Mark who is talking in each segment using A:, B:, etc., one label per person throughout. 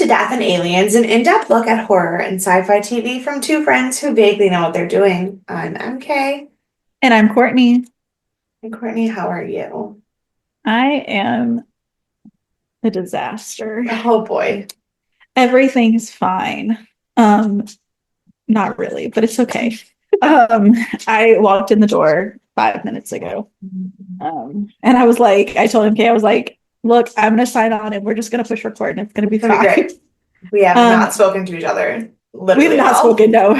A: to Death and Aliens, an in-depth look at horror and sci-fi TV from two friends who vaguely know what they're doing. I'm MK.
B: And I'm Courtney.
A: And Courtney, how are you?
B: I am a disaster.
A: Oh boy.
B: Everything's fine. Um, Not really, but it's okay. Um, I walked in the door 5 minutes ago. And I told him, okay, I was like, look, I'm gonna sign on and we're just gonna push record and it's gonna be
A: It's gonna be
B: fine.
A: great. We have not spoken to each other
B: We have
A: literally at
B: not
A: all.
B: spoken, no.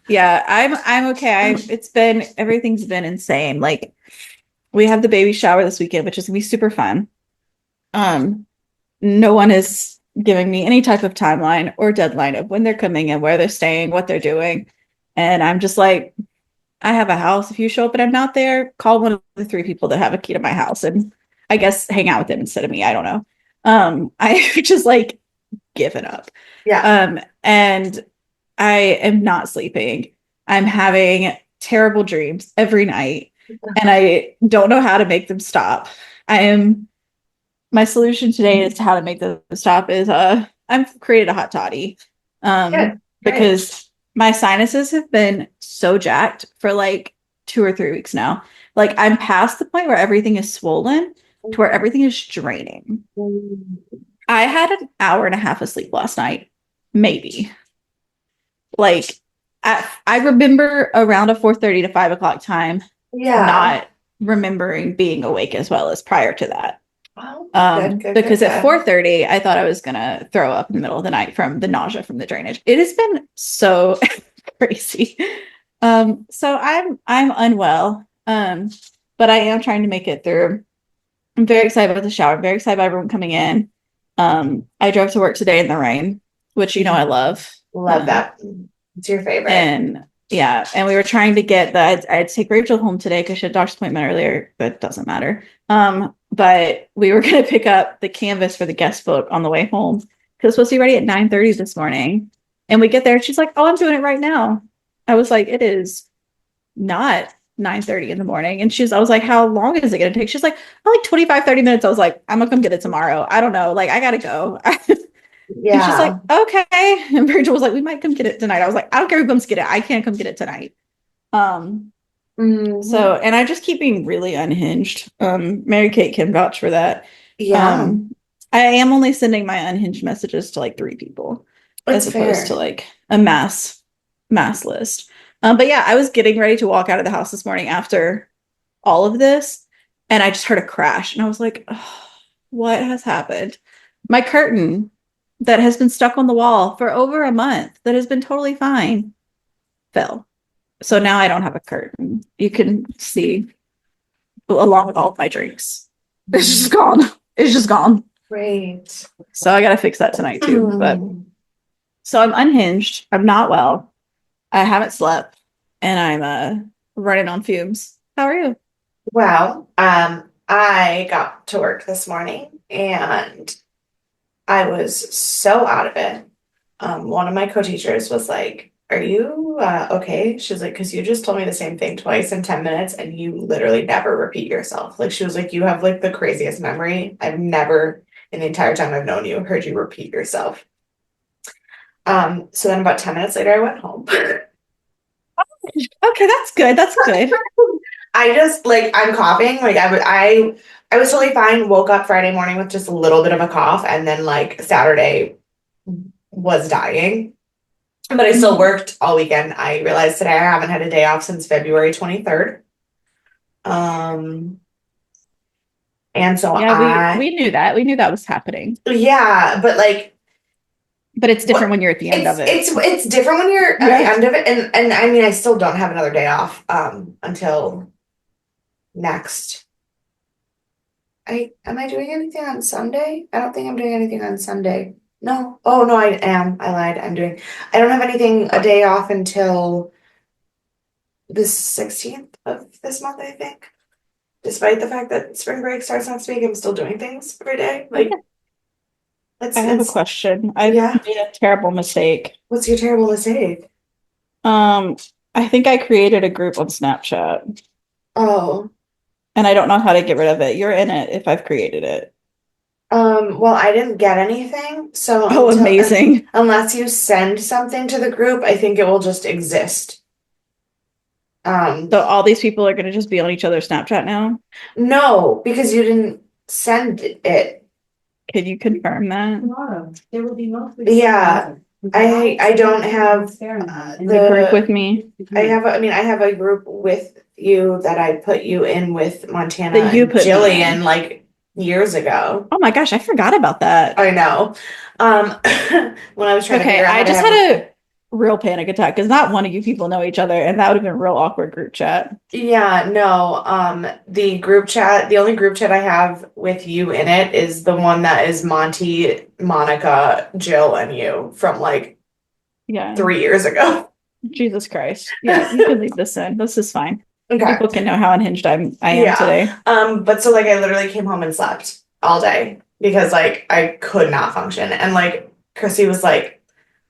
B: Yeah, I'm okay. Everything's been insane. Like we have the baby shower this weekend, which is gonna be super fun. Um, no one is giving me any type of timeline or deadline of when they're coming and where they're staying, what they're doing. And I'm just like, I have a house. If you show up and I'm not there, call one of the three people that have a key to my house and I guess hang out with them instead of me. I don't know. I just like given up.
A: Yeah.
B: And I am not sleeping. I'm having terrible dreams every night and I don't know how to make them stop. I am My solution today as to how to make them stop is I've created a hot toddy.
A: Good. Great.
B: Because my sinuses have been so jacked for like 2 or 3 weeks now. Like I'm past the point where everything is swollen to where everything is draining. I had an hour and a half of sleep last night, maybe. Like I remember around a 4:30 to 5 o'clock time,
A: Yeah.
B: not remembering being awake as well as prior to that.
A: Well, good, good, good,
B: Because at
A: good.
B: 4:30, I thought I was gonna throw up in the middle of the night from the nausea from the drainage. It has been so crazy. So I'm unwell. But I am trying to make it through. I'm very excited about the shower. I'm very excited about everyone coming in. I drove to work today in the rain, which you know I love.
A: Love that. It's your favorite.
B: And yeah, and we were trying to get I'd take Rachel home today because she had a doctor's appointment earlier, but it doesn't matter. But we were going to pick up the canvas for the guest book on the way home because it was supposed to be ready at 9:30 this morning. And we get there and she's like, oh, I'm doing it right now. I was like, it is not 9:30 in the morning. And I was like, how long is it going to take? She's like, oh, like 25, 30 minutes. I was like, I'm gonna come get it tomorrow. I don't know. Like, I gotta go. And she's like,
A: Yeah.
B: okay. And Virgil was like, we might come get it tonight. I was like, I don't care who comes get it. I can't come get it tonight.
A: Mhm.
B: So, and I just keep being really unhinged. Mary Kate can vouch for that.
A: Yeah.
B: I am only sending my unhinged messages to like 3 people as
A: It's
B: opposed to
A: fair.
B: like a mass list. But yeah, I was getting ready to walk out of the house this morning after all of this, and I just heard a crash, and I was like, oh, what has happened? My curtain that has been stuck on the wall for over a month, that has been totally fine, fell. So now I don't have a curtain. You can see along with all of my drinks. It's just gone. It's just gone.
A: Great.
B: So I gotta fix that tonight too. But so I'm unhinged. I'm not well. I haven't slept, and I'm running on fumes. How are you?
A: Well, I got to work this morning and I was so out of it. One of my co-teachers was like, are you okay? She was like, because you just told me the same thing twice in 10 minutes and you literally never repeat yourself. Like she was like, you have like the craziest memory. I've never in the entire time I've known you heard you repeat yourself. So then about 10 minutes later I went home.
B: Okay, that's good. That's good.
A: I just like I'm coughing. Like I was totally fine. Woke up Friday morning with just a little bit of a cough, and then like Saturday was dying. But I still worked all weekend. I realized today I haven't had a day off since February 23rd. Um, and so
B: Yeah, we knew that. We knew that was happening.
A: yeah, but like
B: But it's different
A: what
B: when you're at the end of it.
A: it's different when you're at the
B: Yeah.
A: end of it, and I mean I still don't have another day off until next. I am I doing anything on Sunday? I don't think I'm doing anything on Sunday. No. Oh no, I am. I lied. I don't have anything a day off until the 16th of this month, I think. Despite the fact that spring break starts next week, I'm still doing things every day. Like
B: I have a
A: it's
B: question. I've
A: yeah.
B: made a terrible mistake.
A: What's your terrible mistake?
B: Um, I think I created a group on Snapchat
A: Oh,
B: and I don't know how to get rid of it. You're in it if I've created it.
A: Well, I didn't get anything, so
B: Oh, amazing.
A: unless you send something to the group, I think it will just exist. Um,
B: So all these people are going to just be on each other's Snapchat now.
A: no, because you didn't send it.
B: Can you confirm that?
C: Tomorrow, there will be mostly.
A: Yeah, I don't have
B: The group with
A: the
B: me
A: I have a group with you that I put you in with Montana
B: that you
A: and
B: put me
A: Jillian
B: in.
A: like years ago.
B: Oh my gosh, I forgot about that.
A: I know. Um, when I was trying to
B: Okay,
A: figure out
B: I
A: how to
B: just
A: have
B: had a real panic attack because not one of you people know each other, and that would have been a real awkward group chat.
A: yeah, no, the group chat, the only group chat I have with you in it is the one that is Monty, Monica, Jill, and you from like
B: Yeah,
A: 3 years ago.
B: Jesus Christ. Yeah, you can leave this in. This is fine.
A: Okay.
B: People can know how unhinged I am
A: Yeah.
B: today.
A: But so like I literally came home and slept all day because like I could not function. And like Chrissy was like,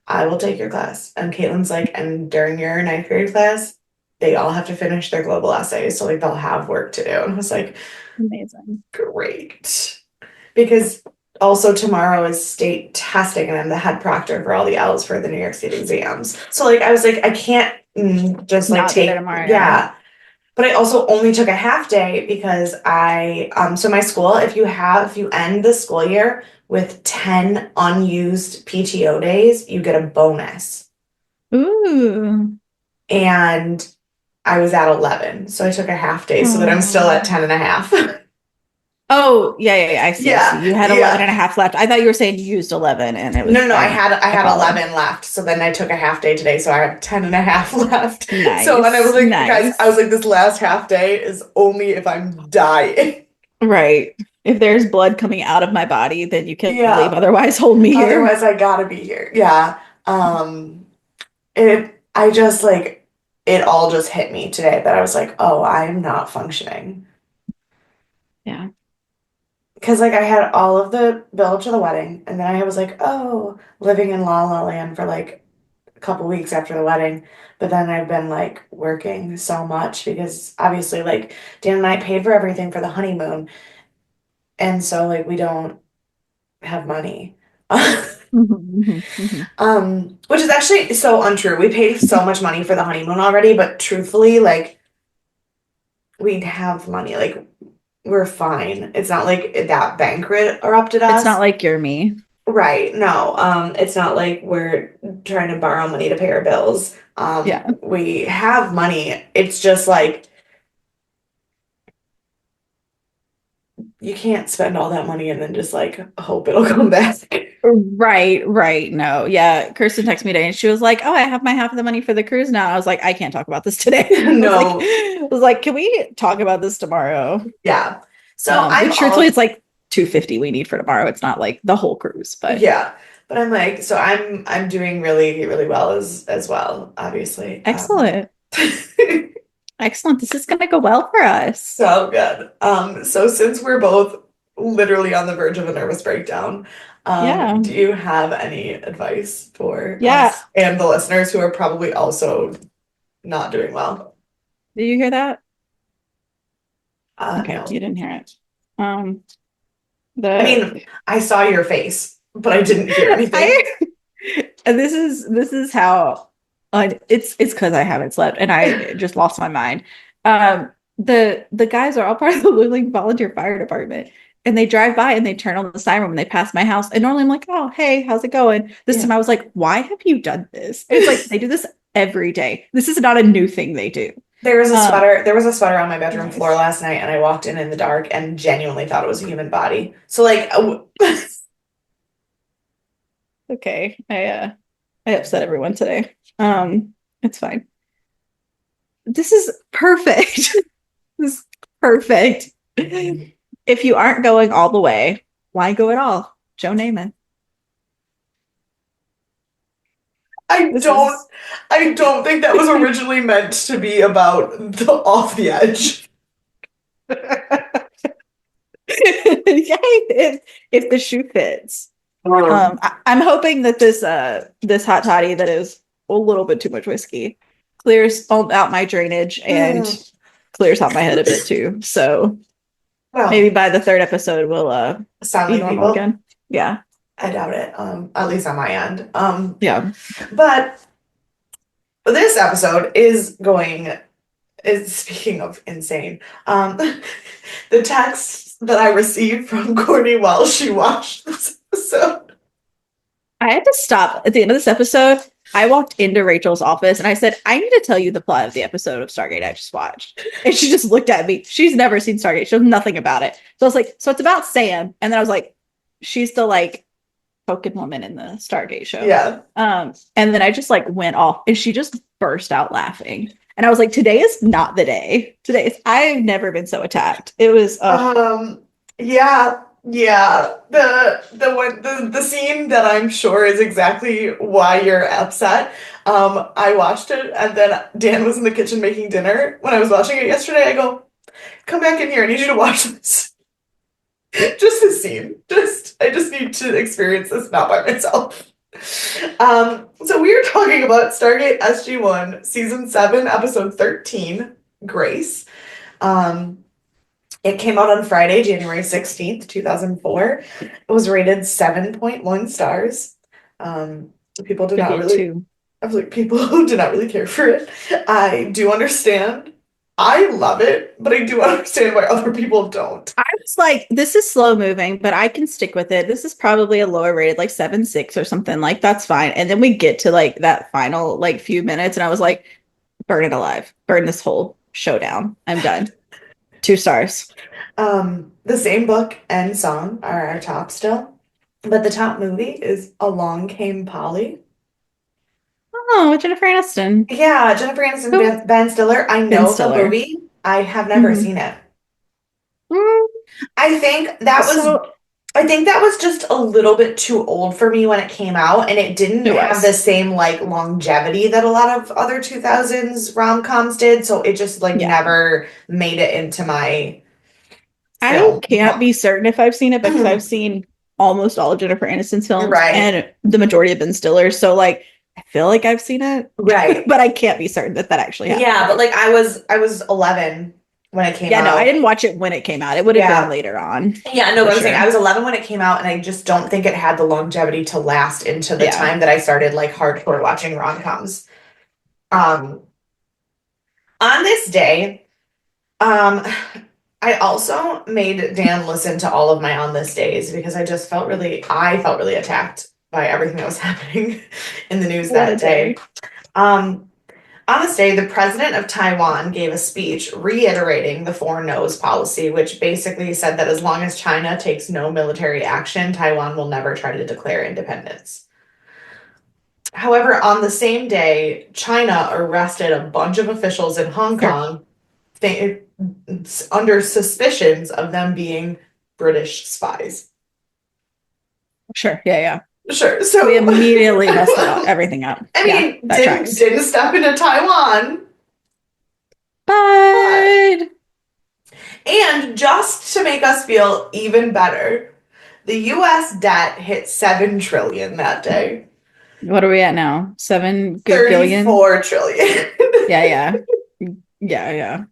A: I will take your class. And Caitlin's like, and during your ninth grade class, they all have to finish their global essays. So like they'll have work to do. And I was like,
B: Amazing.
A: great. Because also tomorrow is state testing and I'm the head proctor for all the L's for the New York State exams. So like I was like, I can't just like
B: Not be there
A: take,
B: tomorrow.
A: yeah. But I also only took a half day because so my school, if you end the school year with 10 unused PTO days, you get a bonus.
B: Ooh.
A: And I was at 11. So I took a half day so that I'm still at
B: Oh.
A: 10 and a half.
B: Oh, yeah. I see. I see.
A: Yeah,
B: You had 11
A: yeah.
B: and a half left. I thought you were saying you used 11 and it
A: No,
B: was,
A: no, no. I
B: I
A: had
B: followed.
A: 11 left. So then I took a half day today. So I have 10 and a half left. So then I was
B: Nice.
A: like, guys, I was
B: Nice.
A: like, this last half day is only if I'm dying.
B: Right. If there's blood coming out of my body, then you can leave.
A: Yeah.
B: Otherwise, hold me here.
A: Otherwise, I gotta be here. Yeah. I just like, it all just hit me today that I was like, oh, I'm not functioning.
B: Yeah.
A: Because like I had all of the build up to the wedding, and then I was like, oh, living in La La Land for like a couple weeks after the wedding. But then I've been like working so much because obviously like Dan and I paid for everything for the honeymoon. And so like we don't have money. Which is actually so untrue. We paid so much money for the honeymoon already, but truthfully, like we have money. Like we're fine. It's not like that bank erupted
B: It's not
A: us.
B: like you're me.
A: Right. No. It's not like we're trying to borrow money to pay our bills.
B: Yeah.
A: We have money. It's just like you can't spend all that money and then just like hope it'll come back.
B: Right. No. Yeah. Kirsten texted me today and she was like, oh, I have my half of the money for the cruise now. I was like, I can't talk about this today.
A: No.
B: I was like, can we talk about this tomorrow?
A: Yeah. So I'm
B: But truthfully,
A: all
B: it's like 250 we need for tomorrow. It's not like the whole cruise, but
A: yeah. But I'm like, so I'm doing really, really well as well, obviously.
B: excellent. Excellent. This is gonna go well for us.
A: So good. So since we're both literally on the verge of a nervous breakdown,
B: Yeah.
A: do you have any advice for
B: Yeah.
A: us and the listeners who are probably also not doing well?
B: Did you hear that? Okay,
A: No.
B: you didn't hear it.
A: I mean,
B: The
A: I saw your face, but I didn't hear anything.
B: and this is how it's because I haven't slept and I just lost my mind. The guys are all part of the Luling Volunteer Fire Department. And they drive by and they turn on the siren when they pass my house. And normally I'm like, oh, hey, how's it going? This
A: Yeah.
B: time I was like, why have you done this? And it's like they do this every day. This is not a new thing they do.
A: There was a sweater on my bedroom floor last night, and I walked in the dark and genuinely thought it was a human body. So like,
B: Okay. I upset everyone today. It's fine. This is perfect. This is perfect. If you aren't going all the way, why go at all? Joe Namath.
A: I
B: This
A: don't
B: is
A: I don't think that was originally meant to be about the off the edge.
B: yeah, if the shoe fits. I'm hoping that this hot toddy that is a little bit too much whiskey clears out my drainage and clears out my head a bit too. So
A: Well,
B: Maybe by the third episode we'll
A: sound
B: be
A: like
B: normal
A: people.
B: again. Yeah.
A: I doubt it. At least on my end.
B: Yeah.
A: But this episode is speaking of insane. The text that I received from Courtney while she watched this episode.
B: I had to stop at the end of this episode. I walked into Rachel's office and I said, I need to tell you the plot of the episode of Stargate I just watched. And she just looked at me. She's never seen Stargate. She knows nothing about it. So I was like, so it's about Sam. And then I was like, she's the like token woman in the Stargate show.
A: Yeah.
B: And then I just like went off and she just burst out laughing. And I was like, today is not the day. I've never been so attacked. It was
A: Yeah. The scene that I'm sure is exactly why you're upset. I watched it and then Dan was in the kitchen making dinner. When I was watching it yesterday, I go, come back in here, I need you to watch this. Just this scene. I just need to experience this not by myself. So we are talking about Stargate SG-1 Season 7, Episode 13, Grace. It came out on Friday, January 16th, 2004. It was rated 7.1 stars. People did not really people did not really care for it. I do understand. I love it, but I do understand why other people don't.
B: I was like, this is slow moving, but I can stick with it. This is probably a lower rated, like 7.6 or something. Like, that's fine. And then we get to like that final like few minutes, and I was like, burn it alive. Burn this whole showdown. I'm done. 2 stars.
A: The same book and song are our top still, but the top movie is Along Came Polly.
B: Oh, with Jennifer Aniston.
A: Yeah, Jennifer Aniston,
B: Cool.
A: Ben Stiller. I know the movie. I have never seen it. I think that was just a little bit too old for me when it came out, and it didn't have the same like longevity that a lot of other 2000s rom-coms did, so it just like never made it into my film.
B: I can't be certain if I've seen it because I've seen almost all of Jennifer Aniston's films and the majority of Ben Stiller, so like I feel like I've seen it.
A: Right.
B: But I can't be certain that actually happened.
A: Yeah, but like I was 11 when it came out.
B: Yeah, no, I didn't watch it when it came out. It would have been later on.
A: Yeah, no, but I'm saying I was 11 when it came out, and I just don't think it had the longevity to last into the time that I started like hardcore watching rom-coms. On this day, I also made Dan listen to all of my on this days because I felt really attacked by everything that was happening in the news that day. On this day, the president of Taiwan gave a speech reiterating the four no's policy, which basically said that as long as China takes no military action, Taiwan will never try to declare independence. However, on the same day, China arrested a bunch of officials in Hong Kong under suspicions of them being British spies.
B: Sure, yeah.
A: Sure. So
B: we immediately messed everything up.
A: I mean, didn't step into Taiwan.
B: But
A: and just to make us feel even better, the U.S. debt hit $7 trillion that day.
B: What are we at now? 7 good billion?
A: 34 trillion.
B: Yeah.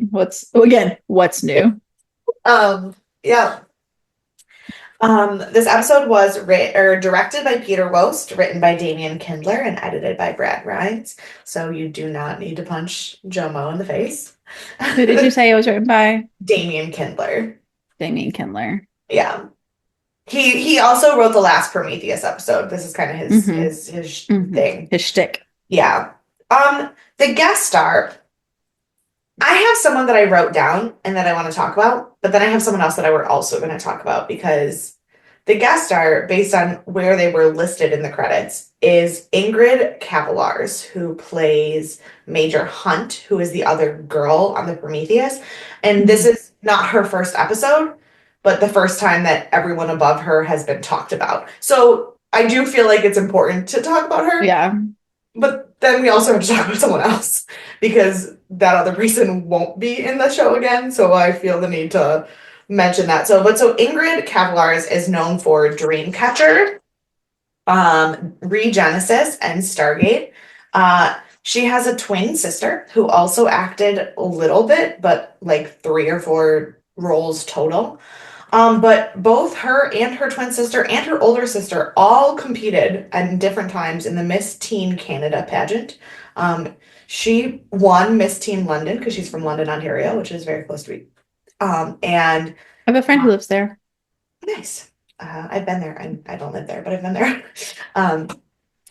B: What's new?
A: Yeah. This episode was directed by Peter Wost, written by Damian Kindler, and edited by Brad Rines. So you do not need to punch Jomo in the face.
B: Who did you say it was written by?
A: Damian Kindler.
B: Yeah.
A: He also wrote the last Prometheus episode. This is kind of his thing.
B: His shtick.
A: Yeah. The guest star. I have someone that I wrote down and that I want to talk about, but then I have someone else that we're also going to talk about because the guest star, based on where they were listed in the credits, is Ingrid Cavallars, who plays Major Hunt, who is the other girl on the Prometheus. And this is not her first episode, but the first time that everyone above her has been talked about. So I do feel like it's important to talk about her.
B: Yeah.
A: But then we also have to talk about someone else because that other person won't be in the show again. So I feel the need to mention that. So Ingrid Cavallars is known for Dreamcatcher, Regenesis, and Stargate. She has a twin sister who also acted a little bit, but like 3 or 4 roles total. But both her and her twin sister and her older sister all competed at different times in the Miss Teen Canada pageant. She won Miss Teen London because she's from London, Ontario, which is very close to me. And
B: I have a friend who lives there.
A: nice. I've been there. I don't live there, but I've been there.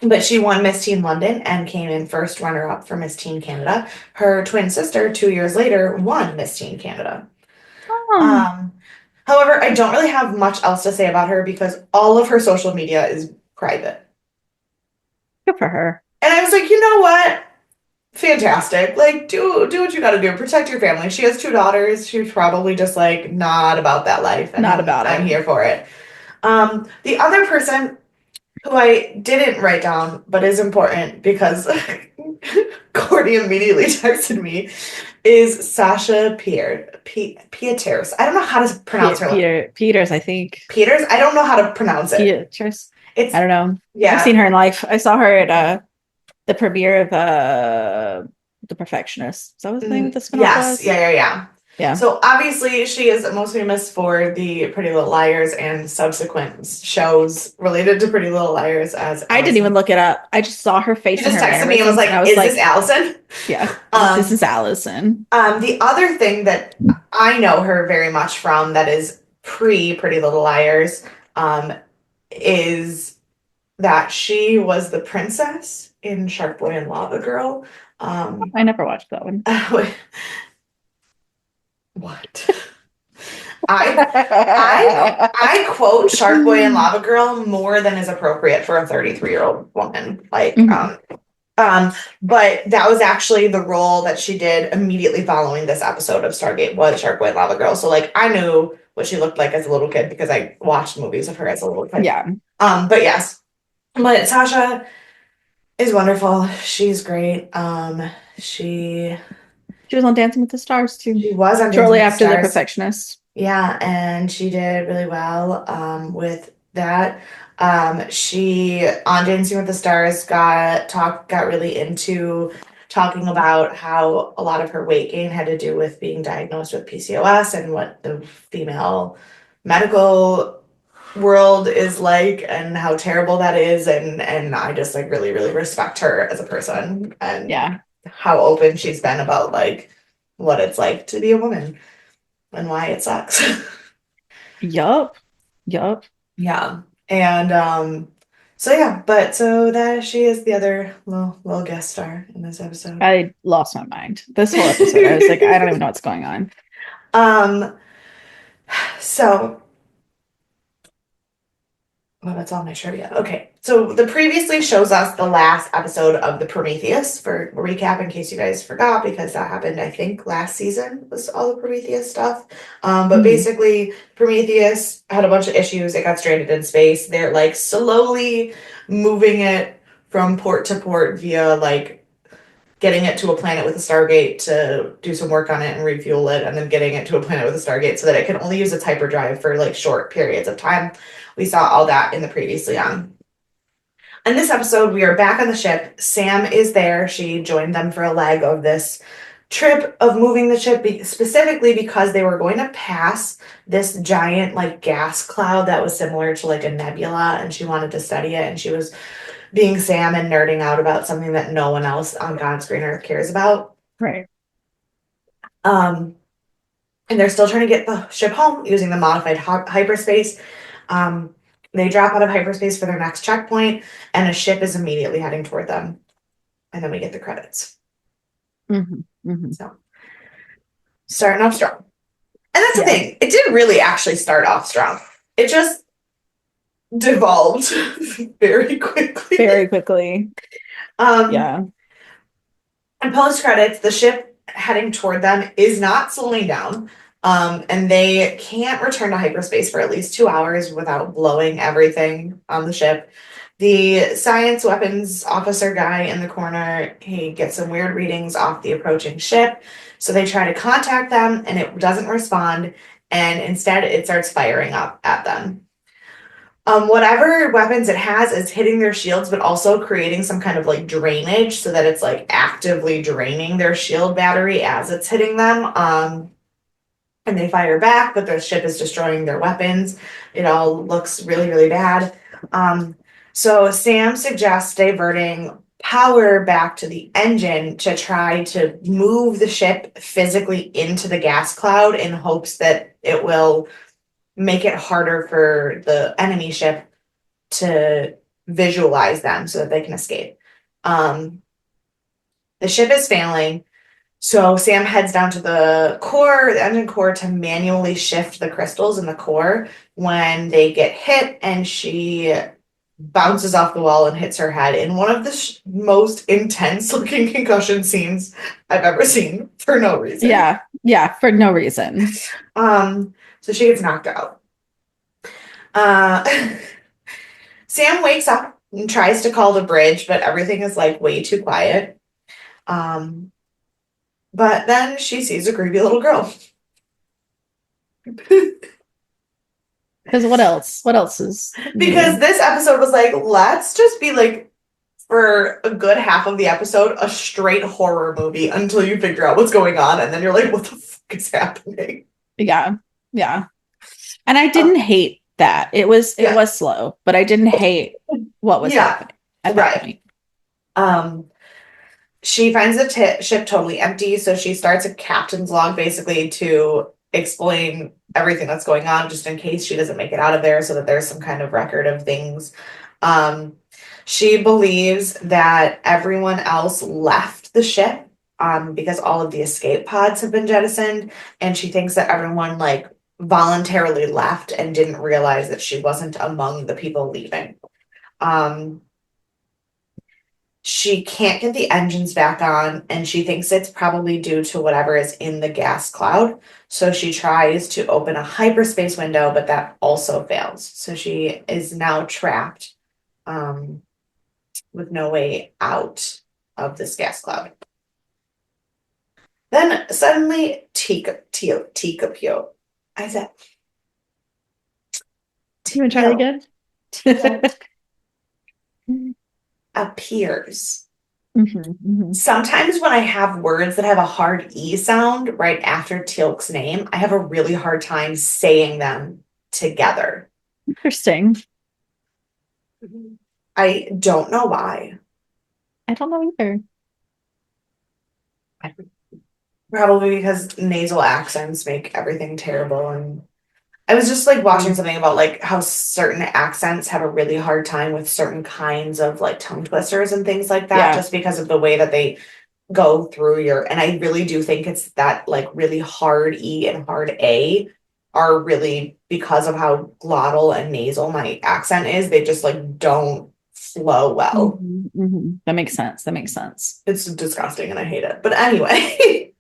A: But she won Miss Teen London and came in first runner-up for Miss Teen Canada. Her twin sister, 2 years later, won Miss Teen Canada.
B: Oh,
A: However, I don't really have much else to say about her because all of her social media is private.
B: good for her.
A: And I was like, you know what? Fantastic. Like, do what you gotta do. Protect your family. She has 2 daughters. She's probably just like not about that life. And
B: Not about
A: I'm
B: it.
A: here for it. The other person who I didn't write down, but is important because Courtney immediately texted me, is Sasha Pieters. I don't know how to pronounce her.
B: Peters, I think.
A: Peters? I don't know how to pronounce it.
B: Peters.
A: It's
B: I don't know.
A: yeah.
B: I've seen her in life. I saw her at the premiere of The Perfectionist. Is that what the name of the spinoff
A: Yes.
B: was?
A: Yeah.
B: Yeah.
A: So obviously she is most famous for the Pretty Little Liars and subsequent shows related to Pretty Little Liars as
B: I didn't even look it up. I just saw her face.
A: She just
B: in her
A: texted me and was like, "Is this Allison?"
B: Yeah, this is Allison.
A: The other thing that I know her very much from that is pre Pretty Little Liars, is that she was the princess in Shark Boy and Lava Girl.
B: I never watched that one.
A: What? I quote Shark Boy and Lava Girl more than is appropriate for a 33-year-old woman. Like, but that was actually the role that she did immediately following this episode of Stargate was Shark Boy and Lava Girl. So like I knew what she looked like as a little kid because I watched movies of her as a little kid.
B: Yeah.
A: But yes. But Sasha is wonderful. She's great.
B: She was on Dancing with the Stars too.
A: She was on
B: shortly
A: Dancing with
B: after
A: the
B: The
A: Stars.
B: Perfectionist.
A: Yeah, and she did really well with that. She on Dancing with the Stars got really into talking about how a lot of her weight gain had to do with being diagnosed with PCOS and what the female medical world is like and how terrible that is and I just like really respect her as a person and
B: Yeah.
A: how open she's been about like what it's like to be a woman and why it sucks.
B: Yup.
A: Yeah. And so that she is the other little guest star in this episode.
B: I lost my mind. This whole episode, I was like, I don't even know what's going on.
A: So well, that's all my trivia. Okay, so the previously shows us the last episode of the Prometheus for a recap in case you guys forgot because that happened I think last season was all the Prometheus stuff. But basically Prometheus had a bunch of issues. It got stranded in space. They're like slowly moving it from port to port via like getting it to a planet with a Stargate to do some work on it and refuel it, and then getting it to a planet with a Stargate so that it can only use its hyperdrive for like short periods of time. We saw all that in the previously on. In this episode, we are back on the ship. Sam is there. She joined them for a leg of this trip of moving the ship, specifically because they were going to pass this giant like gas cloud that was similar to like a nebula, and she wanted to study it, and she was being Sam and nerding out about something that no one else on God's green earth cares about.
B: Right.
A: And they're still trying to get the ship home using the modified hyperspace. They drop out of hyperspace for their next checkpoint, and a ship is immediately heading toward them. And then we get the credits. So, starting off strong. And that's the thing. It didn't really actually start off strong. It just devolved very quickly. And post credits, the ship heading toward them is not slowing down. And they can't return to hyperspace for at least 2 hours without blowing everything on the ship. The science weapons officer guy in the corner, he gets some weird readings off the approaching ship. So they try to contact them and it doesn't respond. And instead it starts firing up at them. Whatever weapons it has is hitting their shields, but also creating some kind of like drainage so that it's like actively draining their shield battery as it's hitting them. and they fire back, but the ship is destroying their weapons. It all looks really, really bad. So Sam suggests diverting power back to the engine to try to move the ship physically into the gas cloud in hopes that it will make it harder for the enemy ship to visualize them so that they can escape. The ship is failing. So Sam heads down to the engine core, to manually shift the crystals in the core when they get hit, and she bounces off the wall and hits her head in one of the most intense looking concussion scenes I've ever seen for no reason.
B: Yeah, for no reason.
A: So she gets knocked out. Sam wakes up and tries to call the bridge, but everything is like way too quiet. But then she sees a creepy little girl.
B: Because what else? What else is
A: Because
B: new?
A: this episode was like, let's just be like, for a good half of the episode, a straight horror movie until you figure out what's going on, and then you're like, what the fuck is happening?
B: Yeah. And I didn't hate that. It was slow, but I didn't hate what was happening at that point.
A: She finds the ship totally empty, so she starts a captain's log basically to explain everything that's going on, just in case she doesn't make it out of there, so that there's some kind of record of things. She believes that everyone else left the ship because all of the escape pods have been jettisoned, and she thinks that everyone like voluntarily left and didn't realize that she wasn't among the people leaving. She can't get the engines back on, and she thinks it's probably due to whatever is in the gas cloud. So she tries to open a hyperspace window, but that also fails. So she is now trapped with no way out of this gas cloud. Then suddenly Tikapio. I said,
B: You want to try that again?
A: appears.
B: Mm-hmm.
A: Sometimes when I have words that have a hard E sound right after Teal'c's name, I have a really hard time saying them together.
B: Interesting.
A: I don't know why.
B: I don't know either.
A: Probably because nasal accents make everything terrible. And I was just like watching something about like how certain accents have a really hard time with certain kinds of like tongue twisters and things like that, just because of the way that they go through and I really do think it's that like really hard E and hard A are really because of how glottal and nasal my accent is. They just like don't flow well.
B: That makes sense.
A: It's disgusting and I hate it. But anyway.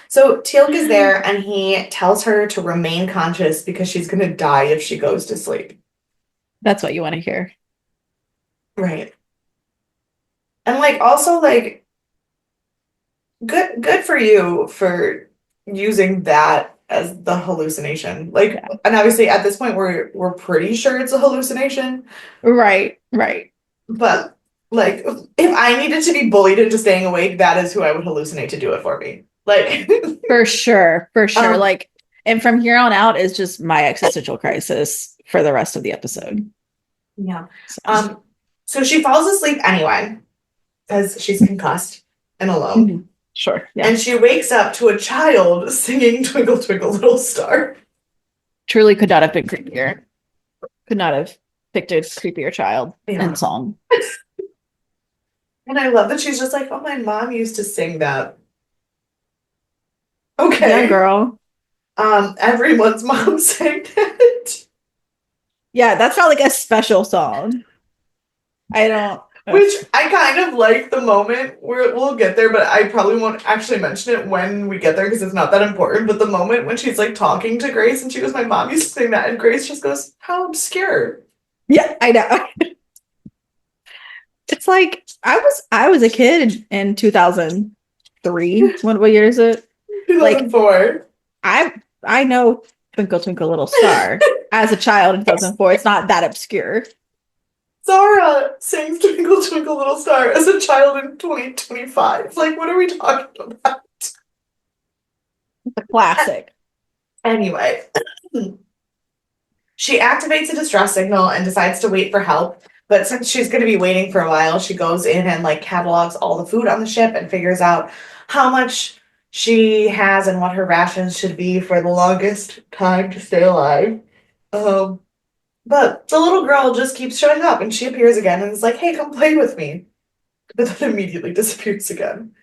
A: So Teal'c is there, and he tells her to remain conscious because she's gonna die if she goes to sleep.
B: That's what you want to hear.
A: Right. And like also like good for you for using that as the hallucination. Like, and obviously at this point we're pretty sure it's a hallucination.
B: Right.
A: But like if I needed to be bullied into staying awake, that is who I would hallucinate to do it for me. Like
B: for sure. Like, and from here on out is just my existential crisis for the rest of the episode.
A: Yeah. So she falls asleep anyway because she's concussed and alone.
B: Sure. Yeah.
A: And she wakes up to a child singing Twinkle Twinkle Little Star.
B: Truly could not have been creepier. Could not have picked a creepier child in song.
A: And I love that she's just like, oh, my mom used to sing that. Okay.
B: Yeah, girl.
A: Everyone's mom sang that.
B: Yeah, that's not like a special song. I don't.
A: Which I kind of like the moment where we'll get there, but I probably won't actually mention it when we get there because it's not that important. But the moment when she's like talking to Grace and she goes, my mom used to sing that, and Grace just goes, how obscure.
B: Yeah, I know. It's like I was a kid in 2003. What year is it?
A: 2004.
B: Like, I know Twinkle Twinkle Little Star as a child in 2004. It's not that obscure.
A: Zara sings Twinkle Twinkle Little Star as a child in 2025. Like, what are we talking about?
B: Classic.
A: Anyway, she activates a distress signal and decides to wait for help. But since she's going to be waiting for a while, she goes in and like catalogs all the food on the ship and figures out how much she has and what her rations should be for the longest time to stay alive. But the little girl just keeps showing up and she appears again and is like, hey, come play with me. But then immediately disappears again.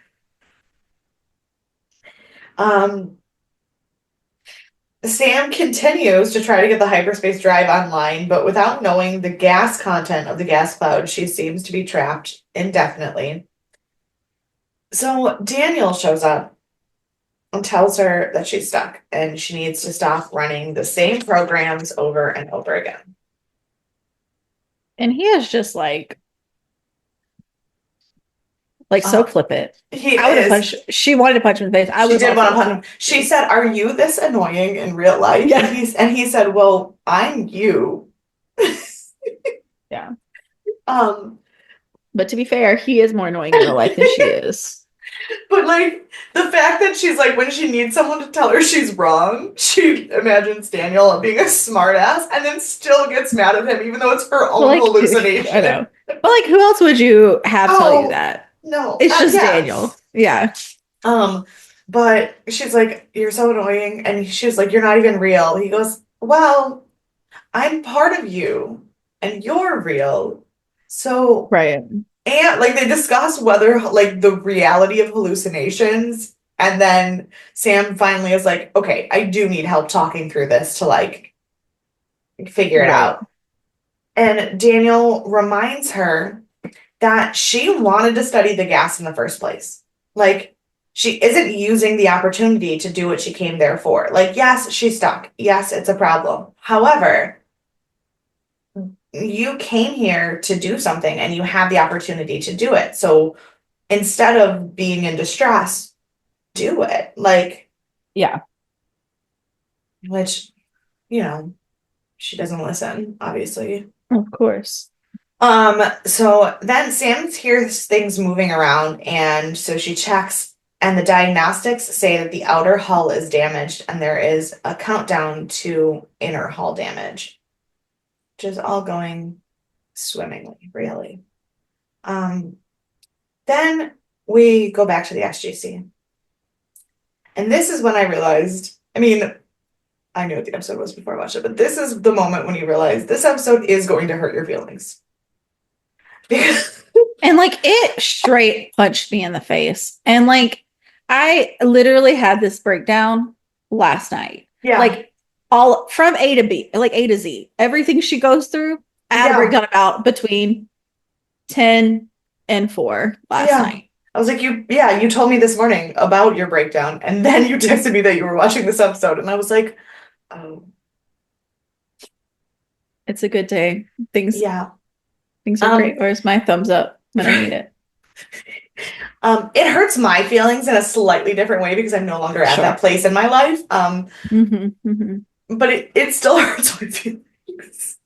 A: Sam continues to try to get the hyperspace drive online, but without knowing the gas content of the gas cloud, she seems to be trapped indefinitely. So Daniel shows up and tells her that she's stuck and she needs to stop running the same programs over and over again.
B: And he is just like so flippant. She wanted to punch him in the face.
A: She did want to punch him. She said, "Are you this annoying in real life?"
B: Yeah.
A: And he said, "Well, I'm you."
B: Yeah.
A: But
B: to be fair, he is more annoying in real life than she is.
A: But like the fact that she's like, when she needs someone to tell her she's wrong, she imagines Daniel being a smartass and then still gets mad at him, even though it's her own hallucination.
B: I know. But like, who else would you have tell you that?
A: No,
B: it's just Daniel. Yeah.
A: But she's like, "You're so annoying," and she was like, "You're not even real." He goes, "Well, I'm part of you, and you're real." So
B: right.
A: And like they discuss whether like the reality of hallucinations, and then Sam finally is like, "Okay, I do need help talking through this to like figure it out." And Daniel reminds her that she wanted to study the gas in the first place. Like, she isn't using the opportunity to do what she came there for. Like, yes, she's stuck. Yes, it's a problem. However, you came here to do something and you have the opportunity to do it. So instead of being in distress, do it. Like,
B: yeah.
A: Which, she doesn't listen, obviously.
B: Of course.
A: So then Sam hears things moving around, and so she checks, and the diagnostics say that the outer hull is damaged, and there is a countdown to inner hull damage, which is all going swimmingly, really. Then we go back to the SGC. And this is when I realized, I mean, I knew what the episode was before I watched it, but this is the moment when you realize this episode is going to hurt your feelings.
B: And like it straight punched me in the face. And like I literally had this breakdown last night.
A: Yeah.
B: Like all from A to B, like A to Z. Everything she goes through, I had a breakdown about between 10 and 4 last night.
A: I was like, you told me this morning about your breakdown, and then you texted me that you were watching this episode, and I was like, oh.
B: It's a good day. Things are great. Where's my thumbs up when I need it?
A: It hurts my feelings in a slightly different way because I'm no longer at that place in my life. But it still hurts my feelings.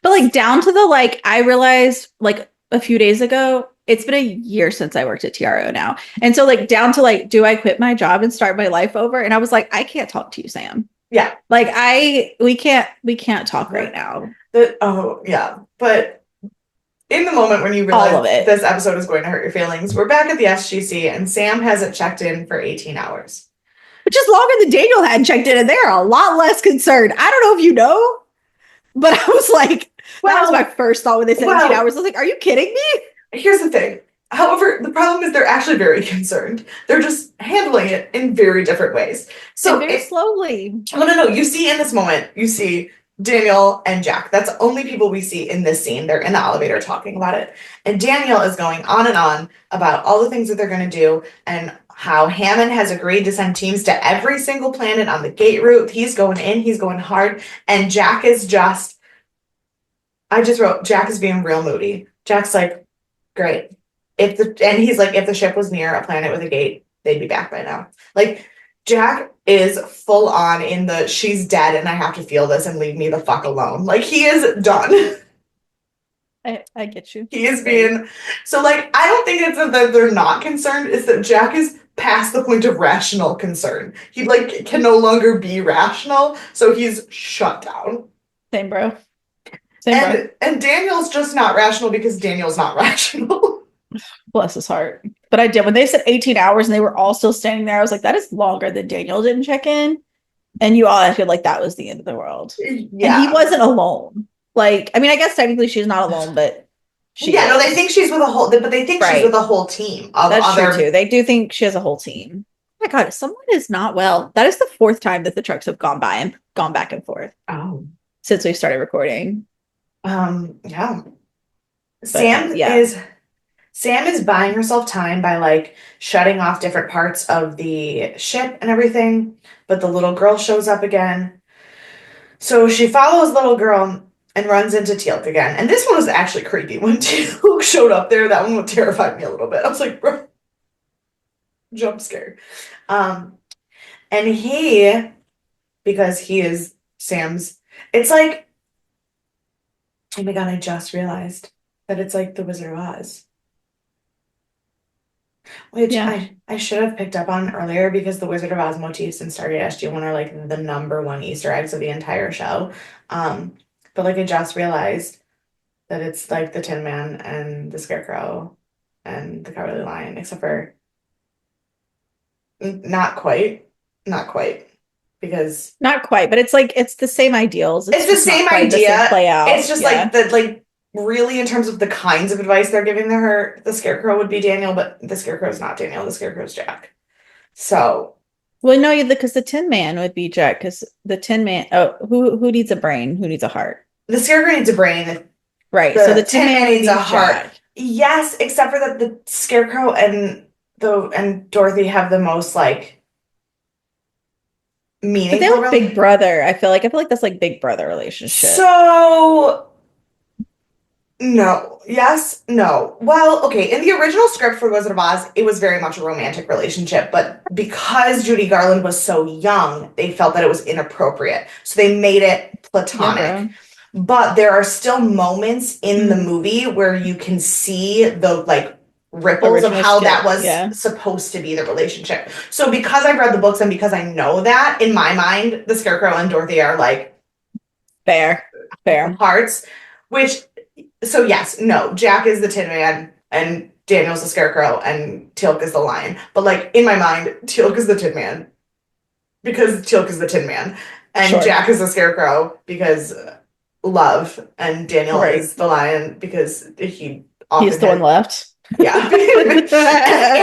B: But like down to the like, I realized like a few days ago, it's been a year since I worked at TRO now. And so like down to like, do I quit my job and start my life over? And I was like, I can't talk to you, Sam.
A: Yeah.
B: Like we can't talk right now.
A: But in the moment when you realize this episode is going to hurt your feelings, we're back at the SGC and Sam hasn't checked in for 18 hours.
B: Which is longer than Daniel had checked in, and they're a lot less concerned. I don't know if you know, but I was like, that was my first thought when they said 18 hours. I was like, are you kidding me?
A: Here's the thing. However, the problem is they're actually very concerned. They're just handling it in very different ways. So
B: very slowly.
A: No. You see in this moment, you see Daniel and Jack. That's the only people we see in this scene. They're in the elevator talking about it. And Daniel is going on and on about all the things that they're going to do and how Hammond has agreed to send teams to every single planet on the gate route. He's going in, he's going hard. And Jack is just, I just wrote, Jack is being real moody. Jack's like, great. And he's like, if the ship was near a planet with a gate, they'd be back by now. Like, Jack is full on in the she's dead and I have to feel this and leave me the fuck alone. Like, he is done.
B: I get you.
A: He is being so like, I don't think it's that they're not concerned, it's that Jack is past the point of rational concern. He like can no longer be rational, so he's shut down.
B: Same, bro. Same, bro.
A: And Daniel's just not rational because Daniel's not rational.
B: Bless his heart. But I did when they said 18 hours and they were all still standing there. I was like, that is longer than Daniel didn't check in. And you all acted like that was the end of the world.
A: Yeah.
B: And he wasn't alone. Like, I mean, I guess technically she's not alone, but she
A: Yeah, no,
B: is.
A: they think she's with a whole, but they think she's
B: Right.
A: with a whole team of
B: That's
A: other.
B: true too. They do think she has a whole team. Oh my God, someone is not well. That is the fourth time that the trucks have gone by and gone back and forth
A: Oh.
B: since we started recording.
A: Yeah.
B: But,
A: Sam is buying herself time by like shutting off different parts of the ship and everything, but the little girl shows up again. So she follows little girl and runs into Teal'c again. And this one was actually creepy when Teal'c showed up there. That one terrified me a little bit. I was like, bro, jump scare. And he, because he is Sam's, it's like, oh my God, I just realized that it's like the Wizard of Oz. Which
B: Yeah.
A: I should have picked up on earlier because the Wizard of Oz motifs in Stargate SG-1 are like the #1 Easter eggs of the entire show. But like I just realized that it's like the Tin Man and the Scarecrow and the Cowardly Lion, except for not quite, because
B: Not quite, but it's like it's the same ideals.
A: it's the
B: just not
A: same
B: quite the
A: idea.
B: same play out.
A: It's just like the like really in terms of the kinds of advice they're giving to her, the Scarecrow would be Daniel, but the Scarecrow's not Daniel, the Scarecrow's Jack. So
B: Well, no, because the Tin Man would be Jack. Because the Tin Man. Oh, who needs a brain? Who needs a heart?
A: the Scarecrow needs a brain.
B: Right.
A: The
B: So the Tin Man
A: needs
B: would be
A: a heart.
B: Jack.
A: Yes, except for that the Scarecrow and Dorothy have the most like
B: But
A: meaningful.
B: they like Big Brother. I feel like that's like Big Brother relationship.
A: So no, yes, no. Well, okay, in the original script for Wizard of Oz, it was very much a romantic relationship, but because Judy Garland was so young, they felt that it was inappropriate. So they made it platonic.
B: Yeah,
A: but there are still moments in the movie where you can see the like ripples of how that was supposed to be the relationship. So because I've read the books and because I know that, in my mind, the Scarecrow and Dorothy are like
B: fair
A: hearts, which so yes, no, Jack is the Tin Man and Daniel's the Scarecrow and Teal'c is the Lion. But like in my mind, Teal'c is the Tin Man because Teal'c is the Tin Man, and Jack is the Scarecrow because love, and Daniel is the Lion because he's the one left. Yeah. And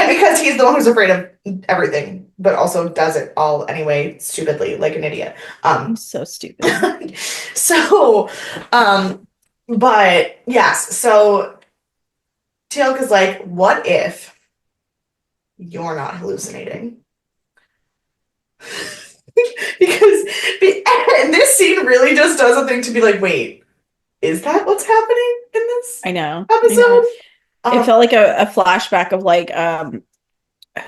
A: because he's the one who's afraid of everything, but also does it all anyway, stupidly, like an idiot.
B: I'm so stupid.
A: So, but yes, so Teal'c is like, what if you're not hallucinating? Because and this scene really just does a thing to be like, wait, is that what's happening in this episode?
B: It felt like a flashback of like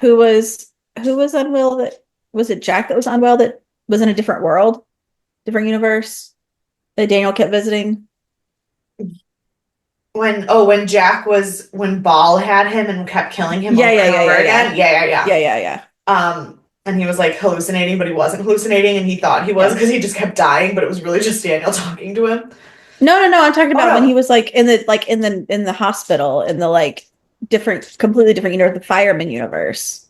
B: who was unwell, that was it Jack that was unwell, that was in a different world, different universe that Daniel kept visiting.
A: When Ball had him and kept killing him over and over again. Yeah. And he was like hallucinating, but he wasn't hallucinating, and he thought he was because he just kept dying, but it was really just Daniel talking to him.
B: No. I'm talking about when he was like in the hospital in the like completely different, the fireman universe.